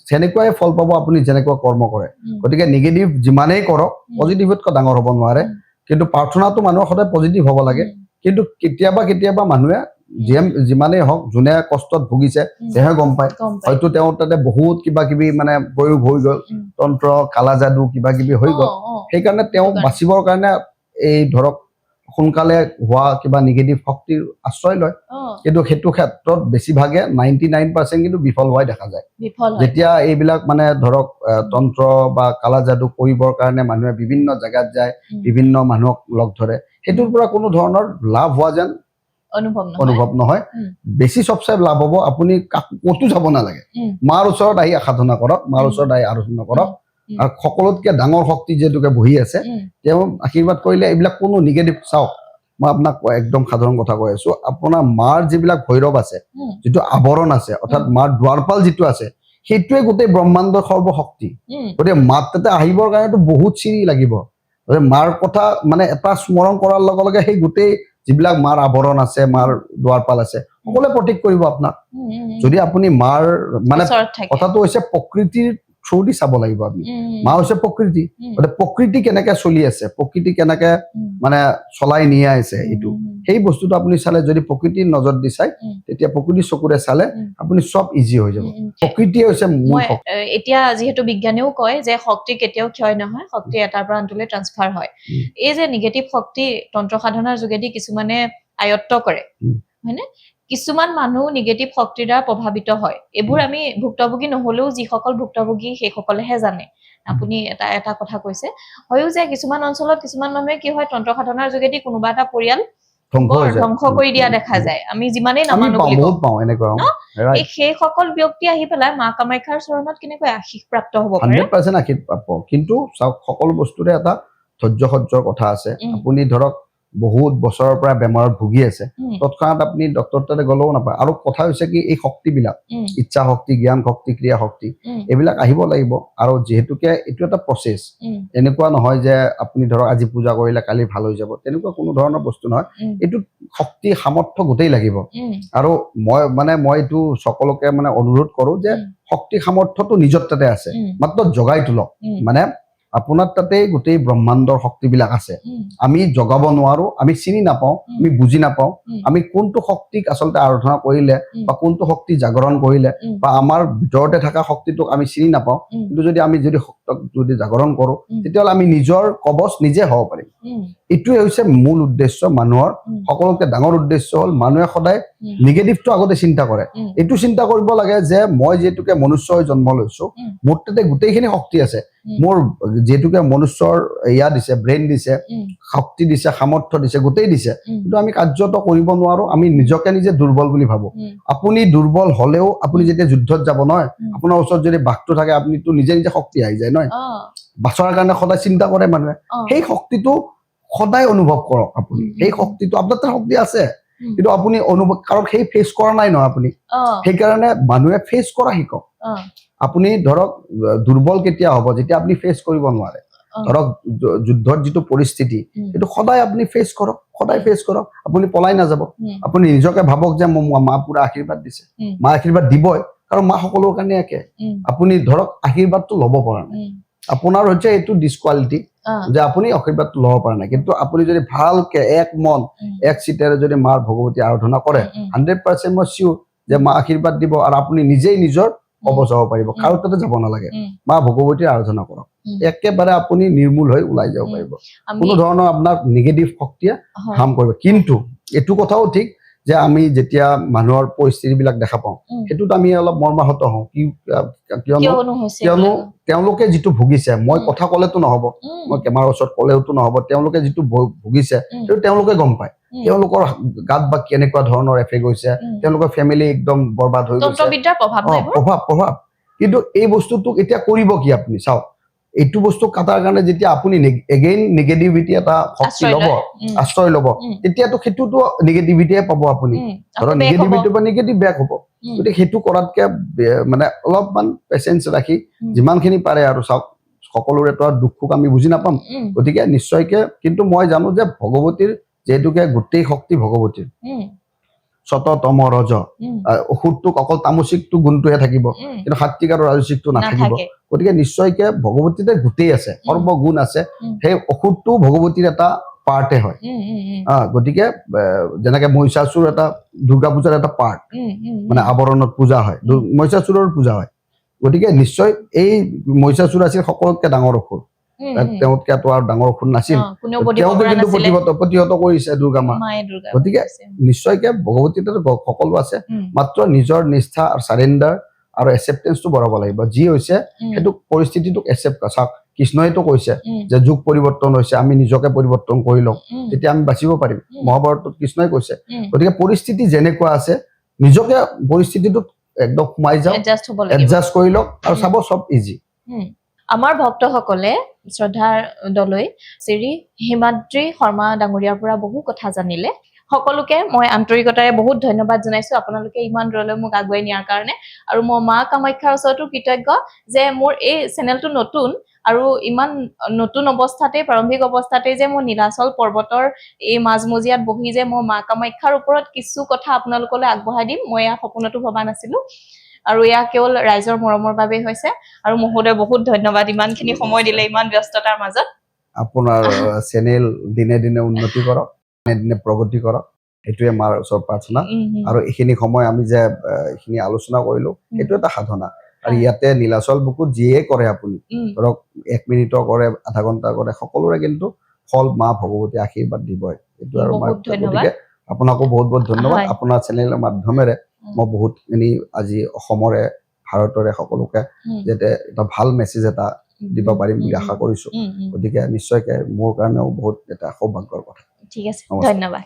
যেনেকুৱাই ফল পাব আপুনি যেনেকুৱা কৰ্ম কৰে গতিকে নিগেটিভ যিমানেই কৰক পজিটিভতকৈ ডাঙৰ হ'ব নোৱাৰে কিন্তু প্ৰাৰ্থনাটো মানুহৰ সদায় পজিটিভ হ'ব লাগে কিন্তু কেতিয়াবা মানুহে যিমানেই হওক যোনে কষ্টত ভুগিছে তেহে গম পায় হয়তো তেওঁৰ তাতে বহুত কিবা কিবি মানে প্ৰয়োগ হৈ গ'ল তন্ত্ৰ কালা যাদু কিবা কিবি হৈ গ'ল সেইকাৰণে তেওঁ বাচিবৰ কাৰণে এই ধৰক সোনকালে হোৱা কিবা নিগেটিভ শক্তিৰ আশ্ৰয় লয় কিন্তু সেইটো ক্ষেত্ৰত বেছিভাগে 99% কিন্তু বিফল হোৱাই দেখা যায় যেতিয়া এইবিলাক মানে ধৰক তন্ত্ৰ বা কালা যাদু কৰিবৰ কাৰণে মানুহে বিভিন্ন জেগাত যায় বিভিন্ন মানুহক লগ ধৰে সেইটোৰ পৰা কোনো ধৰণৰ লাভ হোৱা যেন অনুভৱ নহয় বেছি সবচে লাভ হ'ব আপুনি ক'তো যাব নালাগে মাৰ ওচৰত আহি সাধনা কৰক মাৰ ওচৰত আহি আৰাধনা কৰক আৰু সকলোতকে ডাঙৰ শক্তি যেটোকে বহি আছে তেওঁ আশীৰ্বাদ কৰিলে এইবিলাক কোনো নিগেটিভ চাওক মই আপোনাক একদম সাধাৰণ কথা কৈ আছো আপোনাৰ মাৰ যিবিলাক ভৈৰৱ আছে যিটো আৱৰণ আছে অৰ্থাৎ মাৰ দুৱাৰপাল যিটো আছে সেইটোৱে গোটেই ব্ৰহ্মাণ্ডৰ সৰ্বশক্তি গতিকে মাৰ তাতে আহিবৰ কাৰণেতো বহুত চিৰি লাগিব মাৰ কথা মানে এটা স্মৰণ কৰাৰ লগে লগে সেই গোটেই যিবিলাক মাৰ আৱৰণ আছে মাৰ দুৱাৰপাল আছে সকলোৱে প্ৰতীক কৰিব আপোনাক যদি আপুনি মাৰ মানে কথাটো হৈছে প্ৰকৃতিৰ থ্ৰু দি চাব লাগিব আপুনি মা হৈছে প্ৰকৃতি গতিকে প্ৰকৃতি কেনেকে চলি আছে প্ৰকৃতি কেনেকে মানে চলাই নিয়ে আছে এইটো সেই বস্তুটো আপুনি চালে যদি প্ৰকৃতিৰ নজৰ দি চাই তেতিয়া প্ৰকৃতিৰ চকুৰে চালে আপুনি সব ইজি হৈ যাব প্ৰকৃতি হৈছে মূল এতিয়া যিহেতু বিজ্ঞানেও কয় যে শক্তি কেতিয়াও ক্ষয় নহয় শক্তি এটাৰ পৰা আনটোলৈ ট্ৰান্সফাৰ হয় এই যে নিগেটিভ শক্তি তন্ত্ৰ সাধনাৰ যোগেদি কিছুমানে আয়ত্ত কৰে হয়নে কিছুমান মানুহ নিগেটিভ শক্তিৰ দ্বাৰা প্ৰভাৱিত হয় এইবোৰ আমি ভুক্তভোগী নহলেও যিসকল ভুক্তভোগী সেইসকলেহে জানে আপুনি এটা কথা কৈছে হয়ও যে কিছুমান অঞ্চলত কিছুমান মানুহে কি হয় তন্ত্ৰ সাধনাৰ যোগেদি কোনোবা এটা পৰিয়াল ধ্বংস কৰি দিয়া দেখা যায় আমি যিমানেই নামানো বুলি কওঁ সেইসকল ব্যক্তি আহি পেলাই মা কামাখ্যাৰ চৰণত কেনেকৈ আশীষ প্ৰাপ্ত হ'ব পাৰে 100% আশীষ প্ৰাপ্ত কিন্তু সকলো বস্তুৰে এটা ধৈৰ্য সহ্যৰ কথা আছে আপুনি ধৰক বহুত বছৰৰ পৰা বেমাৰত ভুগি আছে তৎক্ষণাত আপুনি ডক্টৰ তাতে গলেও নাপায় আৰু কথা হৈছে কি এই শক্তিবিলাক ইচ্ছা শক্তি জ্ঞান শক্তি ক্ৰিয়া শক্তি এইবিলাক আহিব লাগিব আৰু যেহেতুকে এইটো এটা প্ৰচেছ এনেকুৱা নহয় যে আপুনি ধৰক আজি পূজা কৰিলে কালি ভাল হৈ যাব তেনেকুৱা কোনো ধৰণৰ বস্তু নহয় এইটো শক্তি সামৰ্থ্য গোটেই লাগিব আৰু মই এইটো সকলোকে মানে অনুৰোধ কৰো যে শক্তি সামৰ্থ্যটো নিজৰ তাতে আছে মাত্ৰ জগাই তোলক মানে আপোনাৰ তাতে গোটেই ব্ৰহ্মাণ্ডৰ শক্তিবিলাক আছে আমি জগাব নোৱাৰো আমি চিনি নাপাওঁ আমি বুজি নাপাওঁ আমি কোনটো শক্তিক আচলতে আৰাধনা কৰিলে বা কোনটো শক্তি জাগৰণ কৰিলে বা আমাৰ ভিতৰতে থকা শক্তিটোক আমি চিনি নাপাওঁ কিন্তু যদি আমি যদি জাগৰণ কৰো তেতিয়াহ'লে আমি নিজৰ কবচ নিজে হ'ব পাৰিম এইটোৱে হৈছে মূল উদ্দেশ্য মানুহৰ সকলোতকৈ ডাঙৰ উদ্দেশ্য হ'ল মানুহে সদায় নিগেটিভটো আগতে চিন্তা কৰে এইটো চিন্তা কৰিব লাগে যে মই যিহেতুকে মনুষ্য হৈ জন্ম লৈছো মোৰ তাতে গোটেইখিনি শক্তি আছে মোৰ যেহেতুকে মনুষ্যৰ ইয়া দিছে ব্ৰেইন দিছে শক্তি দিছে সামৰ্থ্য দিছে গোটেই দিছে কিন্তু আমি কাৰ্যত কৰিব নোৱাৰো আমি নিজকে নিজে দুৰ্বল বুলি ভাবো আপুনি দুৰ্বল হলেও আপুনি যেতিয়া যুদ্ধত যাব নহয় আপোনাৰ ওচৰত যদি বাঘটো থাকে আপুনিতো নিজে নিজে শক্তি আহি যায় নহয় বাছৰ কাৰণে সদায় চিন্তা কৰে মানুহে সেই শক্তিটো সদায় অনুভৱ কৰক আপুনি সেই শক্তিটো আপোনাৰ তাত শক্তি আছে কিন্তু আপুনি অনুভৱ কাৰণ সেই ফেচ কৰা নাই নহয় আপুনি সেইকাৰণে মানুহে ফেচ কৰা শিকক আপুনি ধৰক দুৰ্বল কেতিয়া হ'ব যেতিয়া আপুনি ফেচ কৰিব নোৱাৰে ধৰক যুদ্ধৰ যিটো পৰিস্থিতি এইটো সদায় আপুনি ফেচ কৰক আপুনি পলাই নাযাব আপুনি নিজকে ভাবক যে মা পুৰা আশীৰ্বাদ দিছে মা আশীৰ্বাদ দিবই কাৰণ মা সকলোৰ কাৰণে একে আপুনি ধৰক আশীৰ্বাদটো ল'ব পৰা নাই আপোনাৰ হৈছে এইটো ডিসকোৱালিটি যে আপুনি আশীৰ্বাদটো ল'ব পৰা নাই কিন্তু আপুনি যদি ভালকে এক মন এক চিতেৰে যদি মাৰ ভগৱতী আৰাধনা কৰে 100% মই চিয়ৰ যে মা আশীৰ্বাদ দিব আৰু আপুনি নিজেই নিজৰ কবচ হ'ব পাৰিব কাৰো তাতে যাব নালাগে মা ভগৱতীৰ আৰাধনা কৰক একেবাৰে আপুনি নিৰ্মূল হৈ ওলাই যাব পাৰিব কোনো ধৰণৰ আপোনাৰ নিগেটিভ শক্তিয়ে হাৰ্ম কৰিব কিন্তু এইটো কথাও ঠিক যে আমি যেতিয়া মানুহৰ পৰিস্থিতিবিলাক দেখা পাওঁ সেইটোত আমি অলপ মৰ্মাহত হওঁ কিয়নো তেওঁলোকে যিটো ভুগিছে মই কথা ক'লেতো নহ'ব মই কেমেৰাৰ ওচৰত ক'লেওতো নহ'ব তেওঁলোকে যিটো ভুগিছে সেইটো তেওঁলোকে গম পায় তেওঁলোকৰ গাত বা কেনেকুৱা ধৰণৰ এফেক্ট হৈছে তেওঁলোকৰ ফেমিলি একদম বৰবাদ হৈ গৈছে প্ৰভাৱ কিন্তু এই বস্তুটোক এতিয়া কৰিব কি আপুনি চাওক এইটো বস্তু কাটাৰ কাৰণে যেতিয়া আপুনি এগেইন নিগেটিভিটি এটা শক্তি ল'ব আশ্ৰয় ল'ব তেতিয়াতো সেইটোতো নিগেটিভিটিয়ে পাব আপুনি ধৰক নিগেটিভিটি বা নিগেটিভ বেক হ'ব গতিকে সেইটো কৰাতকে মানে অলপমান পেচেঞ্চ ৰাখি যিমানখিনি পাৰে আৰু চাওক সকলোৰেতো আৰু দুখ আমি বুজি নাপাম গতিকে নিশ্চয়কে কিন্তু মই জানো যে ভগৱতীৰ যেহেতুকে গোটেই শক্তি ভগৱতীৰ সততম ৰজ অসুৰটোক অকল তামসিকটো গুণটোহে থাকিব কিন্তু সাত্বিক আৰু ৰাজসিকটো নাথাকিব গতিকে নিশ্চয়কে ভগৱতীতে গোটেই আছে সৰ্বগুণ আছে সেই অসুৰটো ভগৱতীৰ এটা পাৰ্টে হয় গতিকে যেনেকে মহিষাসুৰ এটা দুৰ্গা পূজাৰ এটা পাৰ্ট মানে আৱৰণত পূজা হয় মহিষাসুৰৰ পূজা হয় গতিকে নিশ্চয় এই মহিষাসুৰ আছিল সকলোতকৈ ডাঙৰ অসুৰ তেওঁতকৈ আৰু ডাঙৰ অসুৰ নাছিল তেওঁকে কিন্তু প্ৰতিহত কৰিছে দুৰ্গা মা গতিকে নিশ্চয়কে ভগৱতীতে সকলো আছে মাত্ৰ নিজৰ নিষ্ঠা আৰু চাৰেণ্ডাৰ আৰু একচেপ্টেন্সটো বঢ়াব লাগিব যি হৈছে সেইটো পৰিস্থিতিটোক একচেপ্ট কৰা চাওক কৃষ্ণইতো কৈছে যে যুগ পৰিৱৰ্তন হৈছে আমি নিজকে পৰিৱৰ্তন কৰি লওঁ তেতিয়া আমি বাচিব পাৰিম মহাভাৰতত কৃষ্ণই কৈছে গতিকে পৰিস্থিতি যেনেকুৱা আছে নিজকে পৰিস্থিতিটোত একদম সোমাই যাওক এডজাষ্ট কৰি লওক আৰু চাব চব ইজি আমাৰ ভক্তসকলে শ্ৰদ্ধাৰ দলৈ শ্ৰী হিমাদ্ৰী শৰ্মা ডাঙৰীয়াৰ পৰা বহু কথা জানিলে সকলোকে মই আন্তৰিকতাৰে বহুত ধন্যবাদ জনাইছো আপোনালোকে ইমান দূৰলৈ মোক আগুৱাই নিয়াৰ কাৰণে আৰু মই মা কামাখ্যাৰ ওচৰতো কৃতজ্ঞ যে মোৰ এই চেনেলটো নতুন আৰু ইমান নতুন অৱস্থাতে প্ৰাৰম্ভিক অৱস্থাতে যে মই নীলাচল পৰ্বতৰ এই মাজমজিয়াত বহি যে মই মা কামাখ্যাৰ ওপৰত কিছু কথা আপোনালোকলৈ আগবঢ়াই দিম মই সপোনতো ভবা নাছিলো আৰু এয়া কেৱল ৰাইজৰ মৰমৰ বাবেই হৈছে আৰু মহোদয় বহুত ধন্যবাদ ইমানখিনি সময় দিলে ইমান ব্যস্ততাৰ মাজত আপোনাৰ চেনেল দিনে দিনে উন্নতি কৰক দিনে দিনে প্ৰগতি কৰক এইটোৱে মাৰ ওচৰত প্ৰাৰ্থনা আৰু এইখিনি সময় আমি যে এইখিনি আলোচনা কৰিলো এইটো এটা সাধনা আৰু ইয়াতে নীলাচল বুকুত যিয়ে কৰে আপুনি ধৰক 1 মিনিটৰ কৰে আধা ঘণ্টা কৰে সকলোৰে কিন্তু ফল মা ভগৱতী আশীৰ্বাদ দিবই এইটো আৰু মই গতিকে আপোনাকো বহুত বহুত ধন্যবাদ আপোনাৰ চেনেলৰ মাধ্যমেৰে মই বহুতখিনি আজি অসমৰে ভাৰতৰে সকলোকে যাতে এটা ভাল মেছেজ এটা দিব পাৰিম বুলি আশা কৰিছো গতিকে নিশ্চয়কৈ মোৰ কাৰণেও বহুত এটা সৌভাগ্যৰ কথা ঠিক আছে ধন্যবাদ